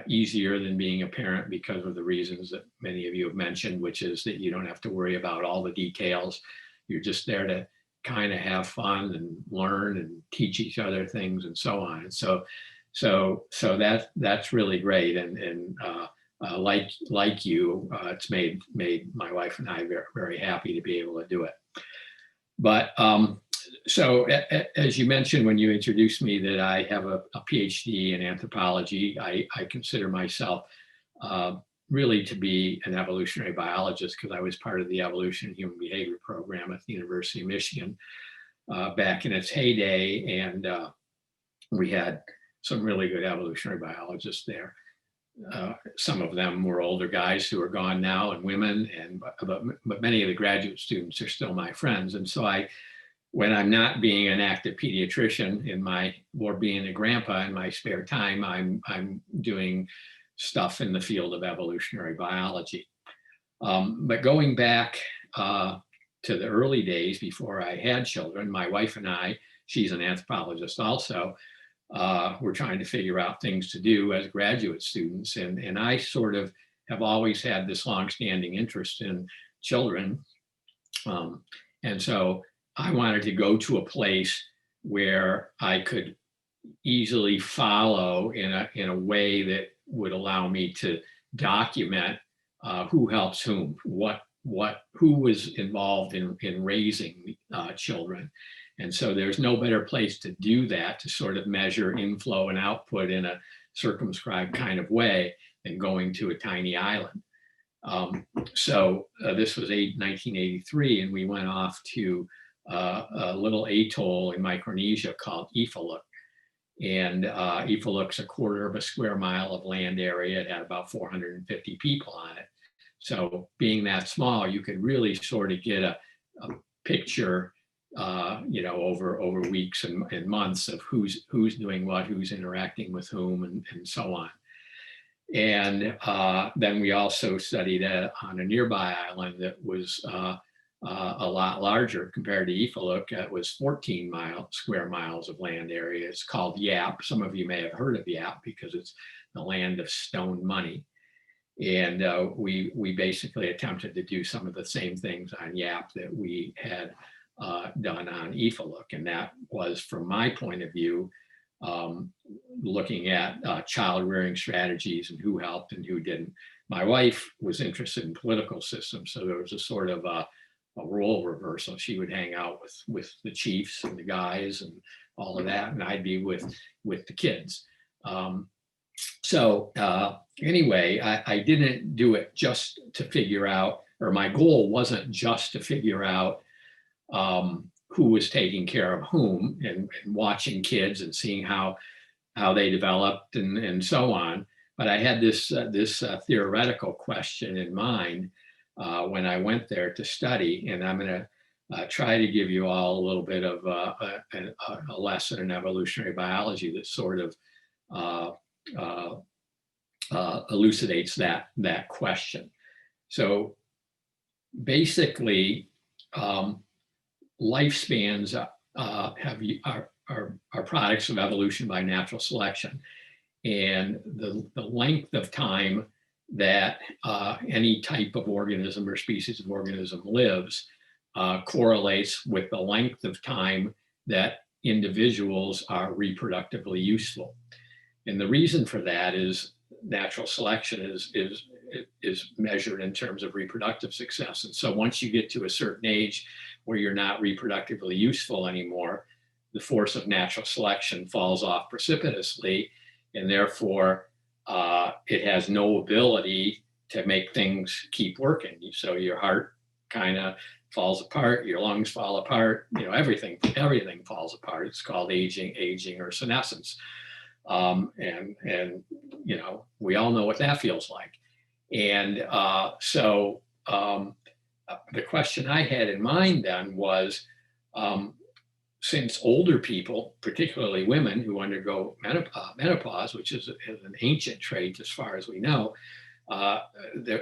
easier than being a parent because of the reasons that many of you have mentioned, which is that you don't have to worry about all the details. You're just there to kind of have fun and learn and teach each other things and so on. And so that's really great. And like you, it's made my wife and I very, very happy to be able to do it. But so as you mentioned when you introduced me that I have a PhD in anthropology, I consider myself really to be an evolutionary biologist because I was part of the evolution and human behavior program at the University of Michigan back in its heyday. And we had some really good evolutionary biologists there. Some of them were older guys who are gone now and women, but many of the graduate students are still my friends. And so when I'm not being an active pediatrician or being a grandpa in my spare time, I'm doing stuff in the field of evolutionary biology. But going back to the early days before I had children, my wife and I, she's an anthropologist also, we're trying to figure out things to do as graduate students. And I sort of have always had this longstanding interest in children. And so I wanted to go to a place where I could easily follow in a way that would allow me to document who helps whom, who was involved in raising children. And so there's no better place to do that, to sort of measure inflow and output in a circumscribed kind of way than going to a tiny island. So this was 1983, and we went off to a little atoll in Micronesia called Ifaluk. And Ifaluk's a quarter of a square mile of land area. It had about 450 people on it. So being that small, you could really sort of get a picture over weeks and months of who's doing what, who's interacting with whom, and so on. And then we also studied on a nearby island that was a lot larger compared to Ifaluk. It was 14 square miles of land area. It's called Yap. Some of you may have heard of Yap because it's the land of stone money. And we basically attempted to do some of the same things on Yap that we had done on Ifaluk. And that was, from my point of view, looking at child rearing strategies and who helped and who didn't. My wife was interested in political systems, so there was a sort of a role reversal. She would hang out with the chiefs and the guys and all of that, and I'd be with the kids. Anyway, I didn't do it just to figure out, or my goal wasn't just to figure out who was taking care of whom and watching kids and seeing how they developed and so on. But I had this theoretical question in mind when I went there to study, and I'm going to try to give you all a little bit of a lesson in evolutionary biology that sort of elucidates that question. So basically, lifespans are products of evolution by natural selection, and the length of time that any type of organism or species of organism lives correlates with the length of time that individuals are reproductively useful. And the reason for that is natural selection is measured in terms of reproductive success. And so once you get to a certain age where you're not reproductively useful anymore, the force of natural selection falls off precipitously, and therefore it has no ability to make things keep working. So your heart kind of falls apart, your lungs fall apart, everything falls apart. It's called aging or senescence. And we all know what that feels like. And so the question I had in mind then was, since older people, particularly women who undergo menopause, which is an ancient trait as far as we know,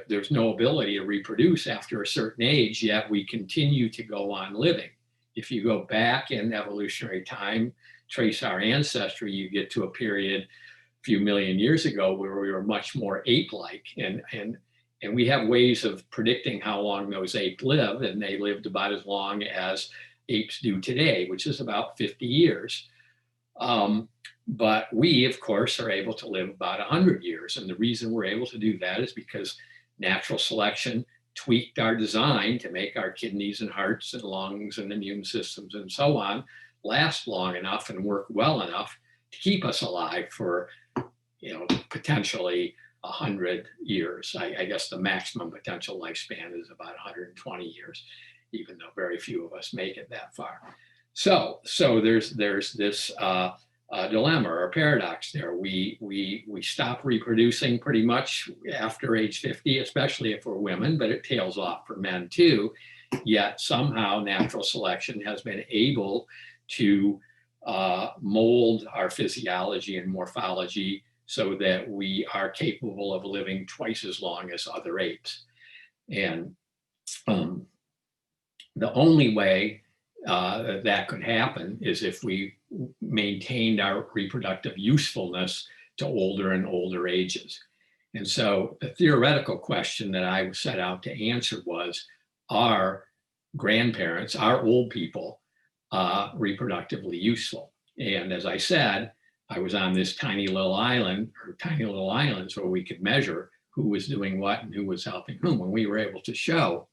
there's no ability to reproduce after a certain age, yet we continue to go on living. If you go back in evolutionary time, trace our ancestry, you get to a period a few million years ago where we were much more ape-like, and we have ways of predicting how long those apes live, and they lived about as long as apes do today, which is about 50 years. But we, of course, are able to live about 100 years. And the reason we're able to do that is because natural selection tweaked our design to make our kidneys and hearts and lungs and immune systems and so on last long enough and work well enough to keep us alive for, potentially 100 years. I guess the maximum potential lifespan is about 120 years, even though very few of us make it that far. So there's this dilemma or paradox there. We stop reproducing pretty much after age 50, especially if we're women, but it tails off for men too. Yet somehow natural selection has been able to mold our physiology and morphology so that we are capable of living twice as long as other apes. And the only way that could happen is if we maintained our reproductive usefulness to older and older ages. And so the theoretical question that I set out to answer was, are grandparents, are old people, reproductively useful? And as I said, I was on this tiny little island, or tiny little islands, where we could measure who was doing what and who was helping whom. And we were able to show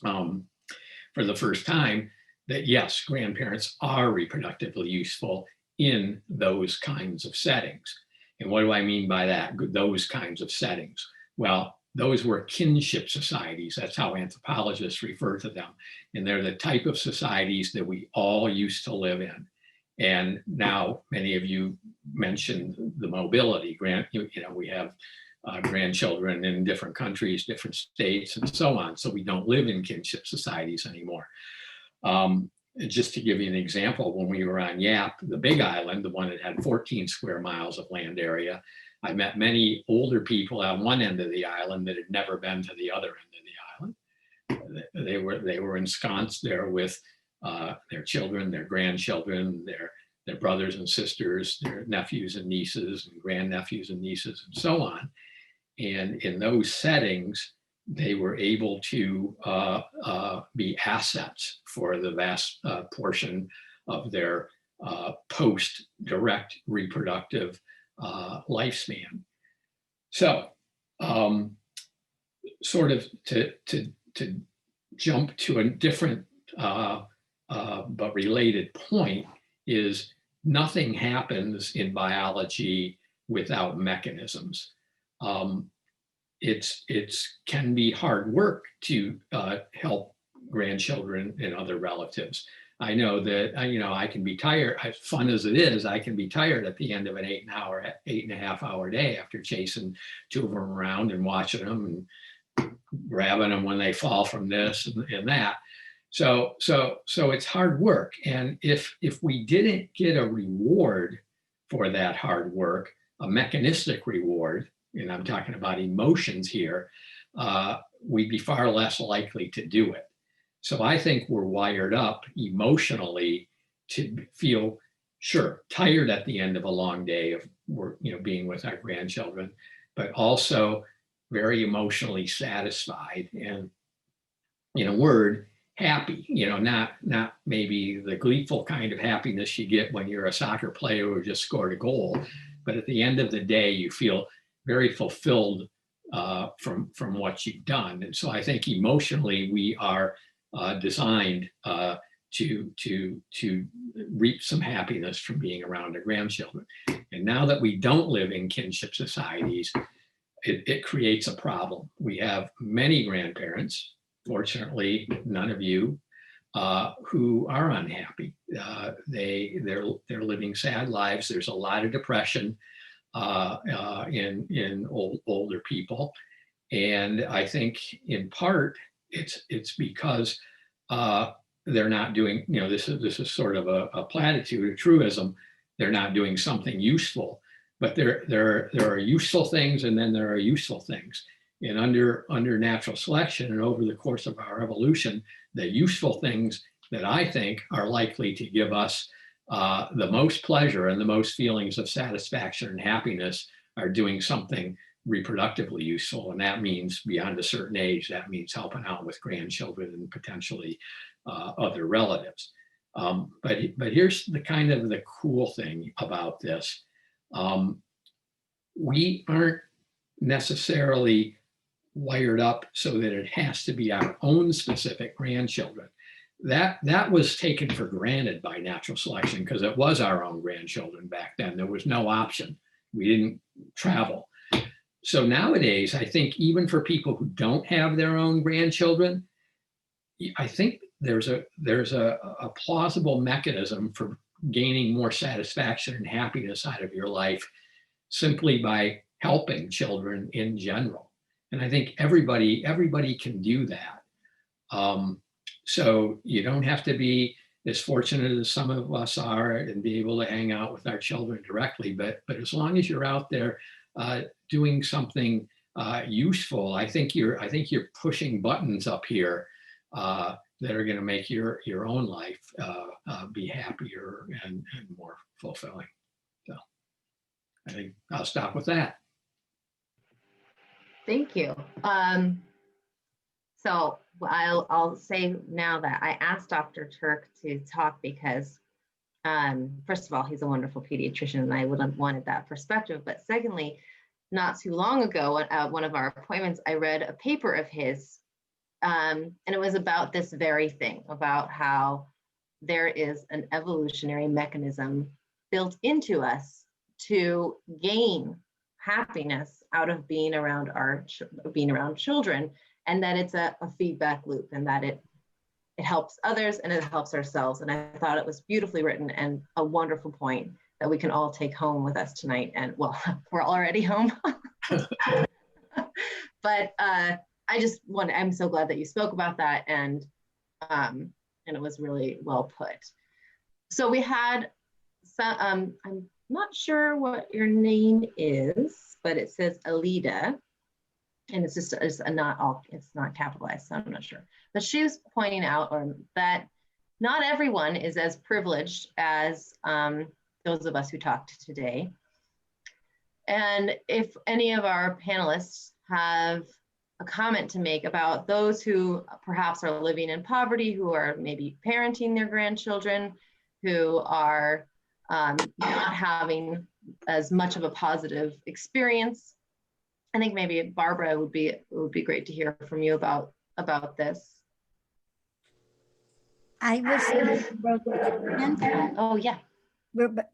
for the first time that yes, grandparents are reproductively useful in those kinds of settings. And what do I mean by that? Those kinds of settings. Well, those were kinship societies. That's how anthropologists refer to them. And they're the type of societies that we all used to live in. And now many of you mentioned the mobility. We have grandchildren in different countries, different states, and so on. So we don't live in kinship societies anymore. Just to give you an example, when we were on Yap, the big island, the one that had 14 square miles of land area, I met many older people on one end of the island that had never been to the other end of the island. They were ensconced there with their children, their grandchildren, their brothers and sisters, their nephews and nieces and grandnephews and nieces and so on. And in those settings, they were able to be assets for the vast portion of their post-direct reproductive lifespan. So sort of to jump to a different but related point is nothing happens in biology without mechanisms. It's can be hard work to help grandchildren and other relatives. I know that I can be tired, as fun as it is, I can be tired at the end of an 8.5 hour day after chasing two of them around and watching them and grabbing them when they fall from this and that. So it's hard work. And if we didn't get a reward for that hard work, a mechanistic reward, and I'm talking about emotions here, we'd be far less likely to do it. So I think we're wired up emotionally to feel, sure, tired at the end of a long day of work, being with our grandchildren, but also very emotionally satisfied and, in a word, happy. Not maybe the gleeful kind of happiness you get when you're a soccer player who just scored a goal, but at the end of the day, you feel very fulfilled from what you've done. And so I think emotionally we are designed to reap some happiness from being around our grandchildren. And now that we don't live in kinship societies, it creates a problem. We have many grandparents, fortunately none of you, who are unhappy. They're living sad lives. There's a lot of depression in older people, and I think in part it's because they're not doing, this is sort of a platitude, a truism. They're not doing something useful, but there are useful things, and then there are useful things. And under natural selection and over the course of our evolution, the useful things that I think are likely to give us the most pleasure and the most feelings of satisfaction and happiness are doing something reproductively useful. And that means beyond a certain age, that means helping out with grandchildren and potentially other relatives. But here's the kind of the cool thing about this. We aren't necessarily wired up so that it has to be our own specific grandchildren. That was taken for granted by natural selection because it was our own grandchildren back then. There was no option. We didn't travel. So nowadays, I think even for people who don't have their own grandchildren, I think there's a plausible mechanism for gaining more satisfaction and happiness out of your life simply by helping children in general. And I think everybody can do that. So you don't have to be as fortunate as some of us are and be able to hang out with our children directly, but as long as you're out there doing something useful, I think you're pushing buttons up here that are going to make your own life be happier and more fulfilling. So I think I'll stop with that. Thank you. So I'll say now that I asked Dr. Turk to talk because first of all, he's a wonderful pediatrician and I would have wanted that perspective. But secondly, not too long ago at one of our appointments, I read a paper of his and it was about this very thing, about how there is an evolutionary mechanism built into us to gain happiness out of being around children, and that it's a feedback loop, and that it helps others and it helps ourselves. And I thought it was beautifully written and a wonderful point that we can all take home with us tonight. And well, we're already home, but I'm so glad that you spoke about that, and it was really well put. So we had some, I'm not sure what your name is, but it says Alida, and it's not capitalized, so I'm not sure. But she was pointing out that not everyone is as privileged as those of us who talked today. And if any of our panelists have a comment to make about those who perhaps are living in poverty, who are maybe parenting their grandchildren, who are not having as much of a positive experience, I think maybe Barbara would be great to hear from you about this. I was wrote the comment. Oh yeah.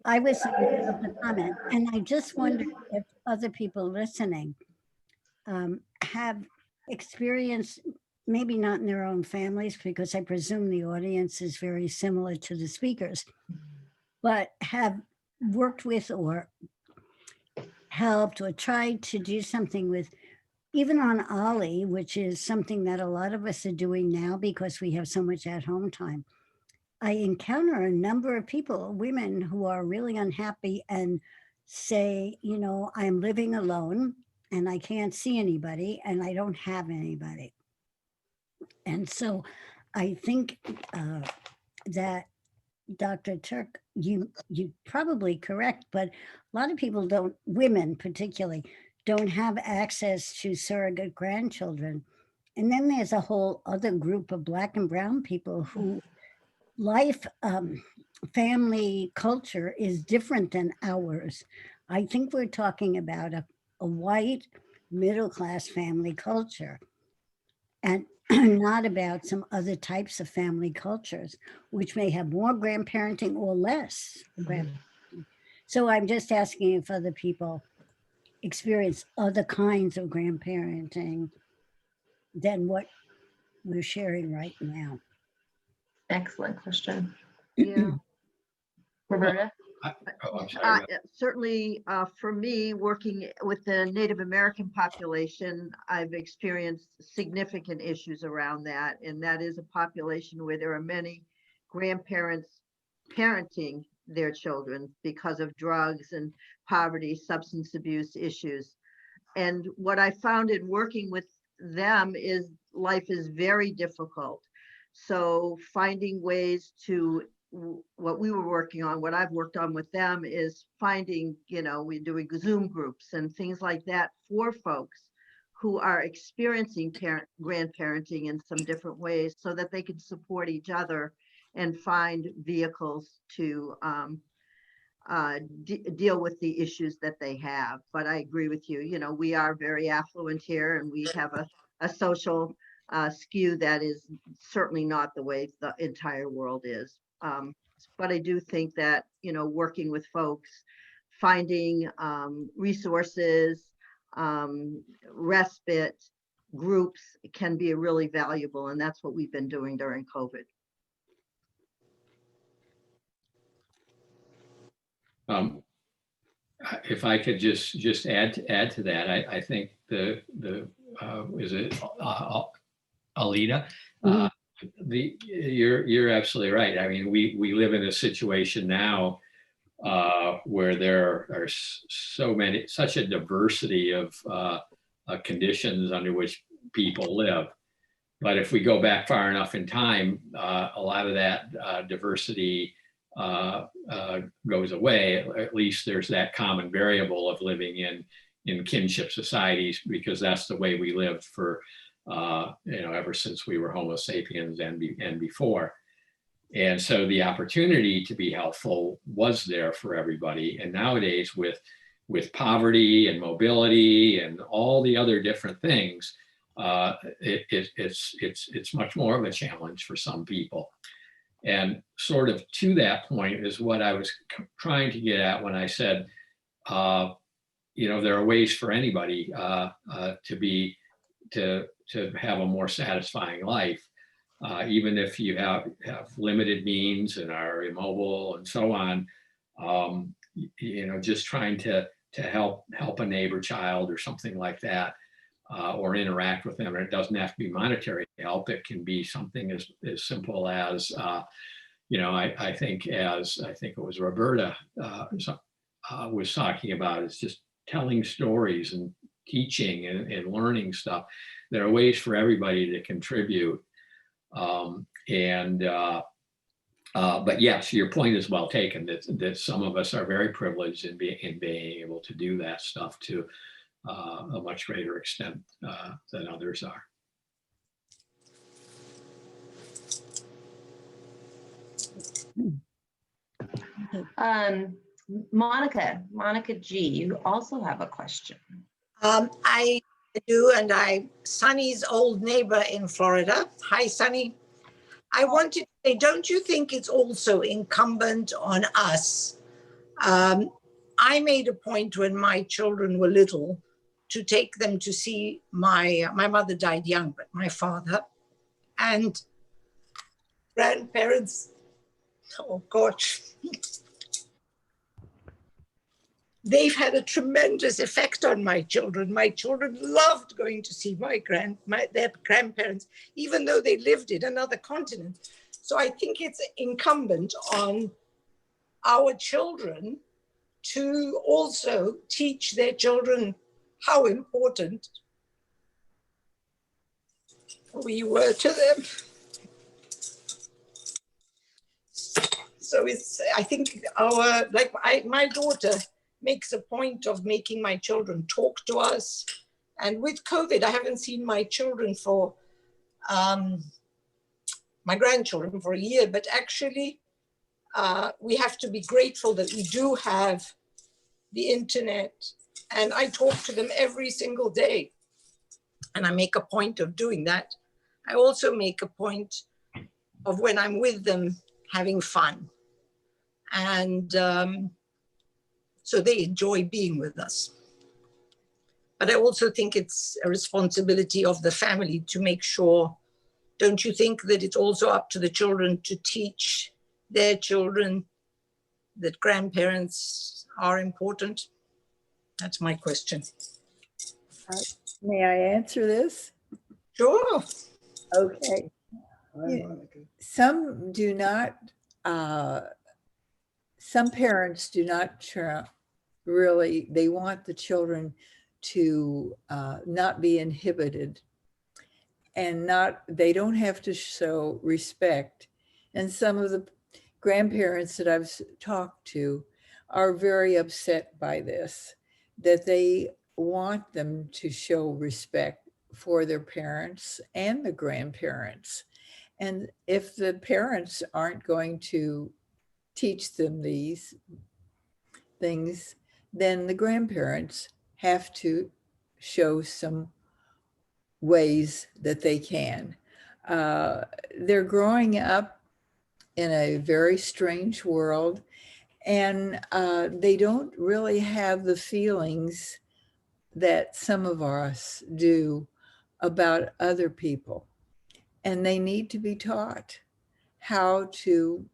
I was wrote the comment, and I just wonder if other people listening have experienced, maybe not in their own families, because I presume the audience is very similar to the speakers, but have worked with or helped or tried to do something with, even on Ollie, which is something that a lot of us are doing now because we have so much at home time. I encounter a number of people, women, who are really unhappy and say, I'm living alone and I can't see anybody and I don't have anybody. And so I think that Dr. Turk, you probably correct, but a lot of people don't, women particularly, don't have access to surrogate grandchildren. And then there's a whole other group of Black and brown people who family culture is different than ours. I think we're talking about a white middle-class family culture, and not about some other types of family cultures, which may have more grandparenting or less. So I'm just asking if other people experience other kinds of grandparenting than what we're sharing right now. Excellent question. Yeah. Roberta? I'm sorry. Certainly, for me, working with the Native American population, I've experienced significant issues around that. And that is a population where there are many grandparents parenting their children because of drugs and poverty, substance abuse issues. And what I found in working with them is life is very difficult. So finding ways to, what we were working on, what I've worked on with them is finding, we're doing Zoom groups and things like that for folks who are experiencing grandparenting in some different ways so that they can support each other and find vehicles to deal with the issues that they have. But I agree with you, we are very affluent here and we have a social skew that is certainly not the way the entire world is. But I do think that, working with folks, finding resources, respite groups can be really valuable. And that's what we've been doing during COVID. If I could just add to that, I think is it Alita? You're absolutely right. I mean, we live in a situation now where there are such a diversity of conditions under which people live. But if we go back far enough in time, a lot of that diversity goes away. At least there's that common variable of living in kinship societies, because that's the way we lived for ever since we were Homo sapiens and before. And so the opportunity to be helpful was there for everybody. And nowadays with poverty and mobility and all the other different things, it's much more of a challenge for some people. And sort of to that point is what I was trying to get at when I said, there are ways for anybody to have a more satisfying life, even if you have limited means and are immobile and so on. Just trying to help a neighbor child or something like that, or interact with them. And it doesn't have to be monetary help. It can be something as simple as, I think it was Roberta was talking about, is just telling stories and teaching and learning stuff. There are ways for everybody to contribute. But yes, your point is well taken, that some of us are very privileged in being able to do that stuff to a much greater extent than others are. Monica G, you also have a question. I do, and I'm Sunny's old neighbor in Florida. Hi, Sunny. I wanted to say, don't you think it's also incumbent on us? I made a point when my children were little to take them to see my mother died young, but my father and grandparents. Oh gosh. They've had a tremendous effect on my children. My children loved going to see their grandparents, even though they lived in another continent. So I think it's incumbent on our children to also teach their children how important we were to them. So I think my daughter makes a point of making my children talk to us. And with COVID, I haven't seen my children my grandchildren for a year, but actually we have to be grateful that we do have the internet. And I talk to them every single day. And I make a point of doing that. I also make a point of, when I'm with them, having fun. And so they enjoy being with us. But I also think it's a responsibility of the family to make sure, don't you think that it's also up to the children to teach their children that grandparents are important? That's my question. May I answer this? Sure. Okay. Hi, Yeah. Monica. Some do not, some parents do not really, they want the children to not be inhibited and they don't have to show respect. And some of the grandparents that I've talked to are very upset by this, that they want them to show respect for their parents and the grandparents. And if the parents aren't going to teach them these things, then the grandparents have to show some ways that they can. They're growing up in a very strange world, and they don't really have the feelings that some of us do about other people. And they need to be taught how to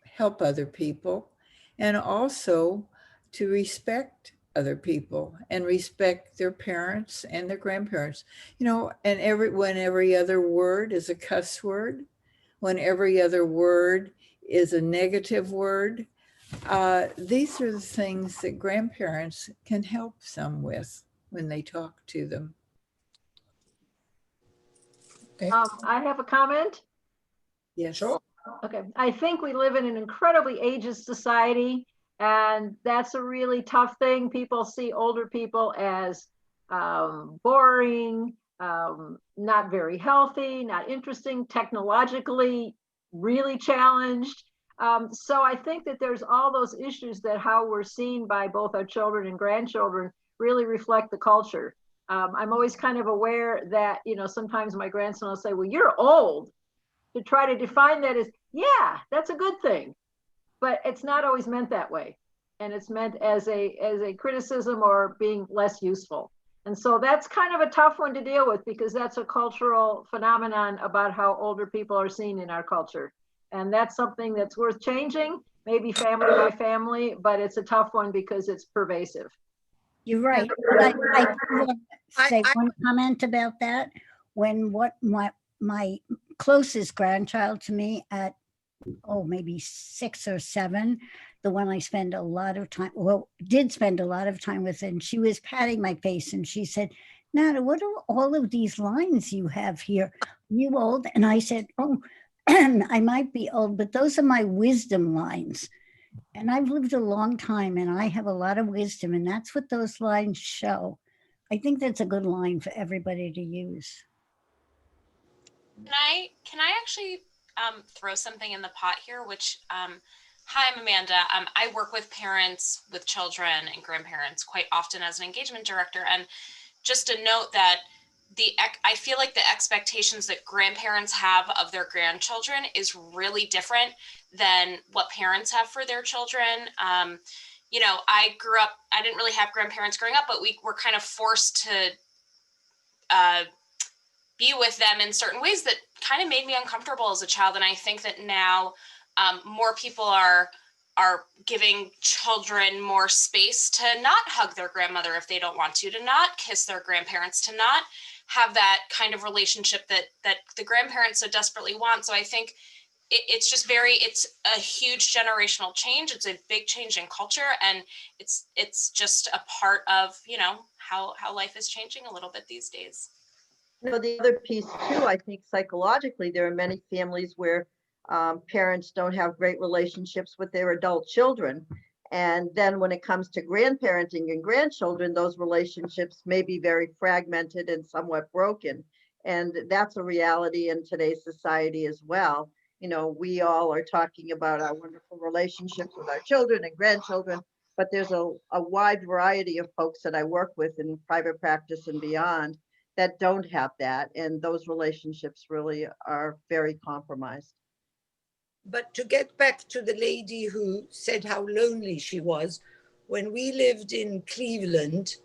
help other people and also to respect other people and respect their parents and their grandparents. You know, and when every other word is a cuss word, when every other word is a negative word, these are the things that grandparents can help some with when they talk to them. Okay. I have a comment. Yes. Sure. Okay, I think we live in an incredibly ageist society, and that's a really tough thing. People see older people as boring, not very healthy, not interesting, technologically really challenged. So I think that there's all those issues that how we're seen by both our children and grandchildren really reflect the culture. I'm always kind of aware that, you know, sometimes my grandson will say, well, you're old. To try to define that as, yeah, that's a good thing, but it's not always meant that way. And it's meant as a criticism or being less useful. And so that's kind of a tough one to deal with, because that's a cultural phenomenon about how older people are seen in our culture. And that's something that's worth changing, maybe family by family, but it's a tough one because it's pervasive. You're right. I want to say one comment about that. When my closest grandchild to me at, maybe 6 or 7, the one I spend a lot of time, did spend a lot of time with, and she was patting my face and she said, Nana, what are all of these lines you have here? Are you old? And I said, oh, I might be old, but those are my wisdom lines. And I've lived a long time and I have a lot of wisdom, and that's what those lines show. I think that's a good line for everybody to use. Can I actually throw something in the pot here, which, hi, I'm Amanda. I work with parents with children and grandparents quite often as an engagement director. And just a note that I feel like the expectations that grandparents have of their grandchildren is really different than what parents have for their children. You know, I didn't really have grandparents growing up, but we were kind of forced to be with them in certain ways that kind of made me uncomfortable as a child. And I think that now more people are giving children more space to not hug their grandmother if they don't want to not kiss their grandparents, to not have that kind of relationship that the grandparents so desperately want. So I think it's just it's a huge generational change. It's a big change in culture, and it's just a part of, you know, how life is changing a little bit these days. You know, the other piece too, I think psychologically, there are many families where parents don't have great relationships with their adult children. And then when it comes to grandparenting and grandchildren, those relationships may be very fragmented and somewhat broken. And that's a reality in today's society as well. You know, we all are talking about our wonderful relationships with our children and grandchildren, but there's a wide variety of folks that I work with in private practice and beyond that don't have that. And those relationships really are very compromised. But to get back to the lady who said how lonely she was, when we lived in Cleveland,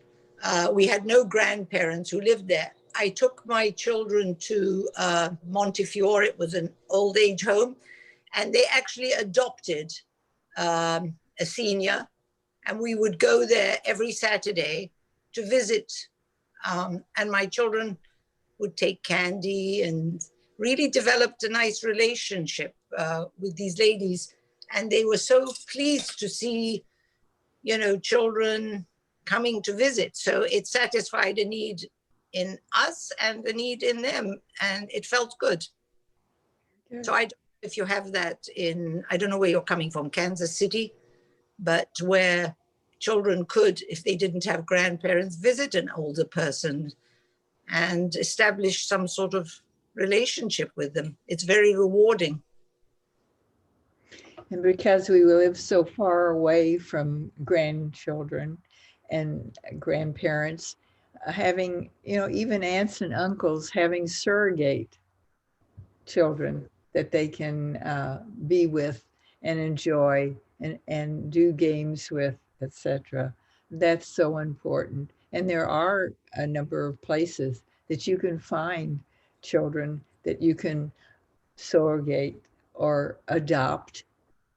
we had no grandparents who lived there. I took my children to Montefiore. It was an old age home, and they actually adopted a a senior, and we would go there every Saturday to visit. And my children would take candy and really developed a nice relationship with these ladies. And they were so pleased to see, you know, children coming to visit. So it satisfied a need in us and a need in them, and it felt good. So I don't know if you have that in, I don't know where you're coming from, Kansas City, but where children could, if they didn't have grandparents, visit an older person and establish some sort of relationship with them. It's very rewarding. And because we live so far away from grandchildren and grandparents, having, you know, even aunts and uncles having surrogate children that they can be with and enjoy and do games with, etc. That's so important. And there are a number of places that you can find children that you can surrogate or adopt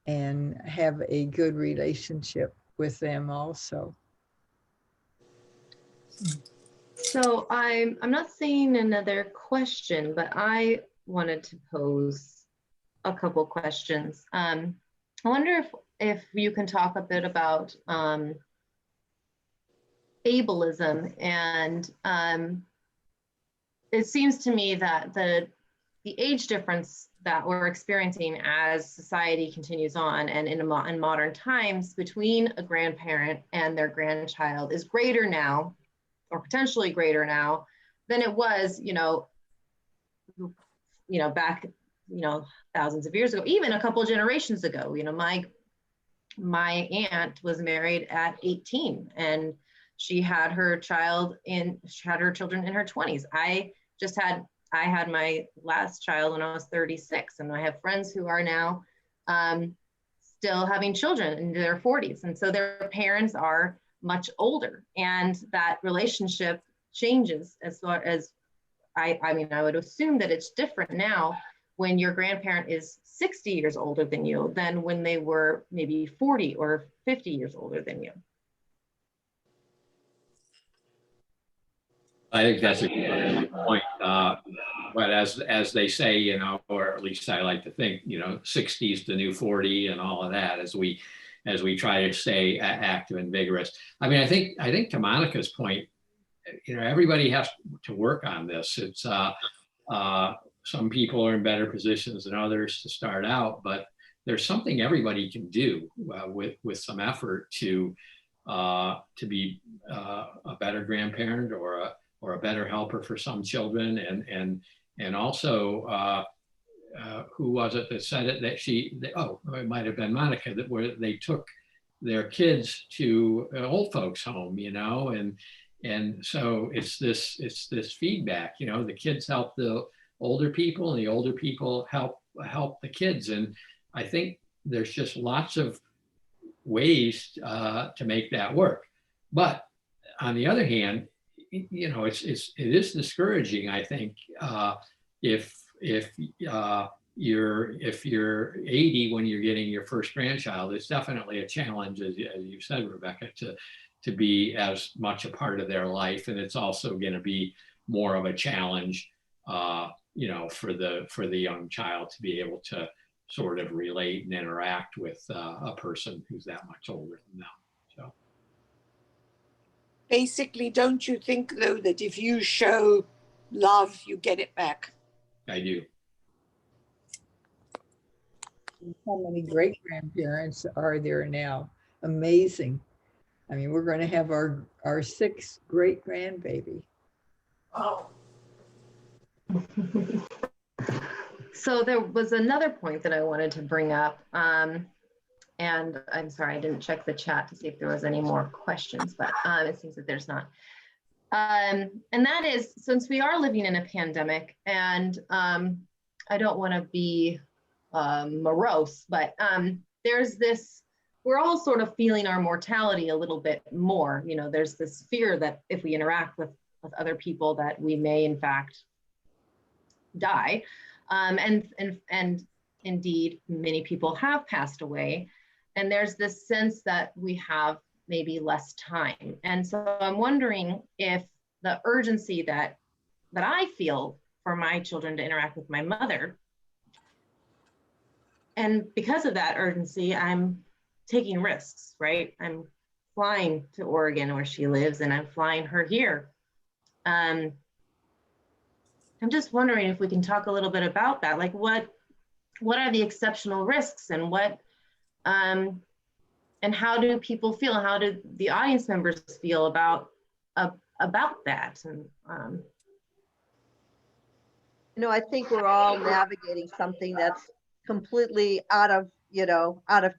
and have a good relationship with them also. So I'm not seeing another question, but I wanted to pose a couple questions. I wonder if you can talk a bit about ableism, and it seems to me that the age difference that we're experiencing as society continues on and in modern times between a grandparent and their grandchild is greater now, or potentially greater now, than it was, back, thousands of years ago, even a couple of generations ago. My aunt was married at 18, and she had her children in her 20s. I had my last child when I was 36, and I have friends who are now still having children in their 40s. And so their parents are much older, and that relationship changes as far as, I would assume that it's different now when your grandparent is 60 years older than you than when they were maybe 40 or 50 years older than you. I think that's a good point. But as they say, or at least I like to think, 60 is the new 40 and all of that as we try to stay active and vigorous. I think to Monica's point, everybody has to work on this. It's some people are in better positions than others to start out, but there's something everybody can do with some effort to be a better grandparent or a better helper for some children, and also who was it that said it, that it might have been Monica, that where they took their kids to an old folks home, and so it's this feedback, the kids help the older people and the older people help the kids. And I think there's just lots of ways to make that work. But on the other hand, it is discouraging, I think, if you're 80 when you're getting your first grandchild. It's definitely a challenge, as you said, Rebecca, to be as much a part of their life, and it's also going to be more of a challenge, for the young child to be able to sort of relate and interact with a person who's that much older than them. So. Basically, don't you think, though, that if you show love, you get it back? I do. How many great grandparents are there now? Amazing. We're going to have our sixth great grandbaby. Oh. So there was another point that I wanted to bring up. And I'm sorry, I didn't check the chat to see if there was any more questions, but it seems that there's not. And that is, since we are living in a pandemic, and I don't want to be morose, but there's this, we're all sort of feeling our mortality a little bit more. There's this fear that if we interact with other people that we may in fact die. And indeed, many people have passed away. And there's this sense that we have maybe less time. And so I'm wondering if the urgency that I feel for my children to interact with my mother, and because of that urgency, I'm taking risks, right? I'm flying to Oregon where she lives, and I'm flying her here. I'm just wondering if we can talk a little bit about that. Like what are the exceptional risks, and what, and how do people feel? How do the audience members feel about that? And I think we're all navigating something that's completely out of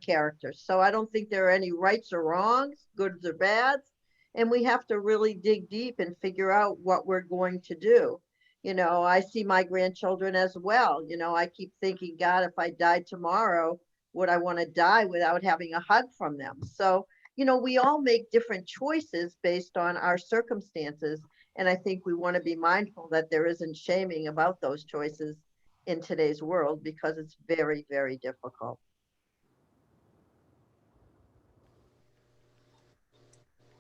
character. So I don't think there are any rights or wrongs, goods or bads. And we have to really dig deep and figure out what we're going to do. I see my grandchildren as well. I keep thinking, God, if I died tomorrow, would I want to die without having a hug from them? So, we all make different choices based on our circumstances. And I think we want to be mindful that there isn't shaming about those choices in today's world, because it's very, very difficult.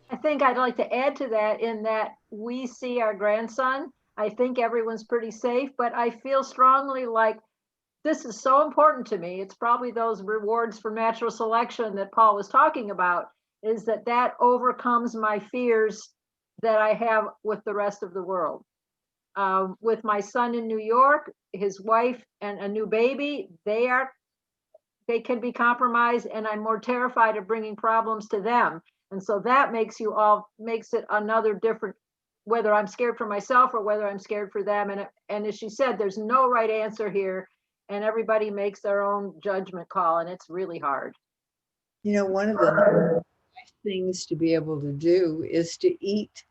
I think I'd like to add to that in that we see our grandson. I think everyone's pretty safe, but I feel strongly like this is so important to me. It's probably those rewards for natural selection that Paul was talking about, is that overcomes my fears that I have with the rest of the world. With my son in New York, his wife and a new baby, they can be compromised, and I'm more terrified of bringing problems to them. And so that makes it another different, whether I'm scared for myself or whether I'm scared for them. And as she said, there's no right answer here, and everybody makes their own judgment call, and it's really hard. One of the nice things to be able to do is to eat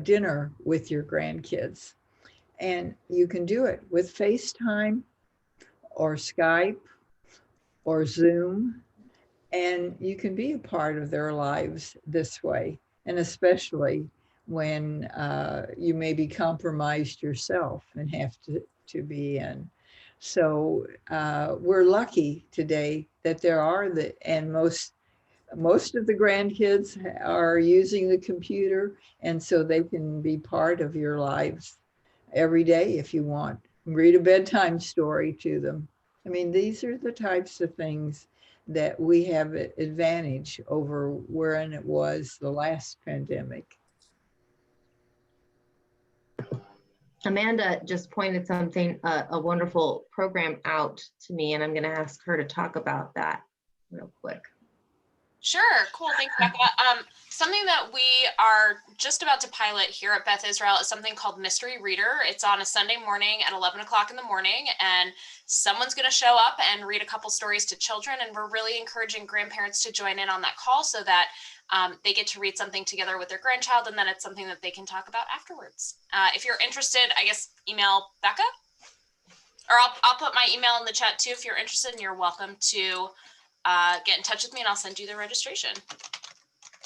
dinner with your grandkids. And you can do it with FaceTime or Skype or Zoom. And you can be a part of their lives this way. And especially when you may be compromised yourself and have to be in. So we're lucky today that there are and most of the grandkids are using the computer, and so they can be part of your lives every day if you want. Read a bedtime story to them. I mean, these are the types of things that we have an advantage over wherein it was the last pandemic. Amanda just pointed something, a wonderful program out to me, and I'm going to ask her to talk about that real quick. Sure, cool, thanks, Becca. Something that we are just about to pilot here at Beth Israel is something called Mystery Reader. It's on a Sunday morning at 11 o'clock in the morning, and someone's going to show up and read a couple stories to children, and we're really encouraging grandparents to join in on that call so that they get to read something together with their grandchild, and then it's something that they can talk about afterwards. If you're interested, I guess email Becca, or I'll put my email in the chat too if you're interested, and you're welcome to get in touch with me, and I'll send you the registration.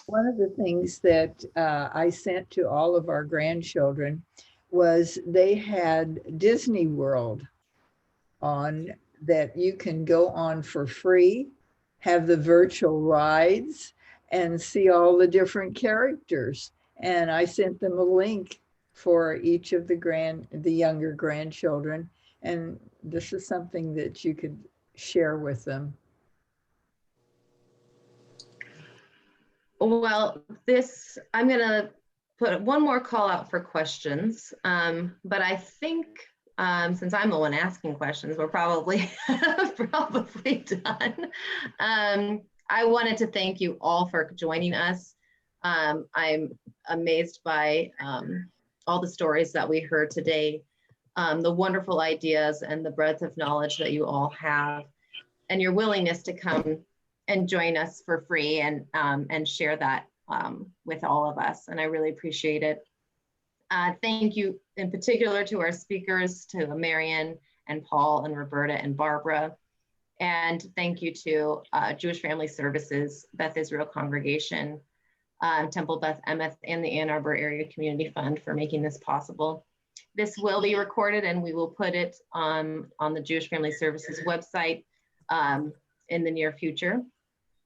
One of the things that I sent to all of our grandchildren was they had Disney World on that you can go on for free, have the virtual rides, and see all the different characters. And I sent them a link for each of the younger grandchildren. And this is something that you could share with them. Well, I'm going to put one more call out for questions, but I think since I'm the one asking questions, we're probably done. I wanted to thank you all for joining us. I'm amazed by all the stories that we heard today, the wonderful ideas and the breadth of knowledge that you all have, and your willingness to come and join us for free and share that with all of us. And I really appreciate it. Thank you in particular to our speakers, to Marian and Paul and Roberta and Barbara. And thank you to Jewish Family Services, Beth Israel Congregation, Temple Beth Emeth, and the Ann Arbor Area Community Fund for making this possible. This will be recorded, and we will put it on the Jewish Family Services website in the near future.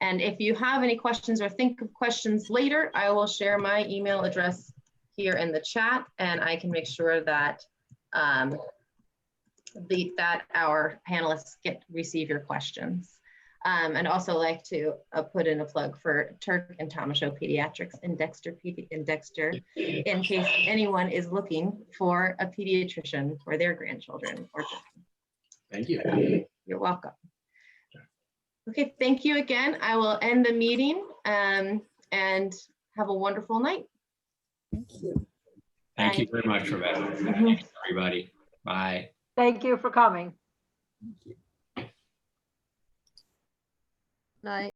And if you have any questions or think of questions later, I will share my email address here in the chat, and I can make sure that that our panelists receive your questions. And also like to put in a plug for Turk and Tomashow Pediatrics in Dexter, in case anyone is looking for a pediatrician for their grandchildren or children. Thank you. You're welcome. Okay, thank you again. I will end the meeting and have a wonderful night. Thank you. Thank you very much, Rebecca. Thanks, everybody. Bye. Thank you for coming. Thank you. Night.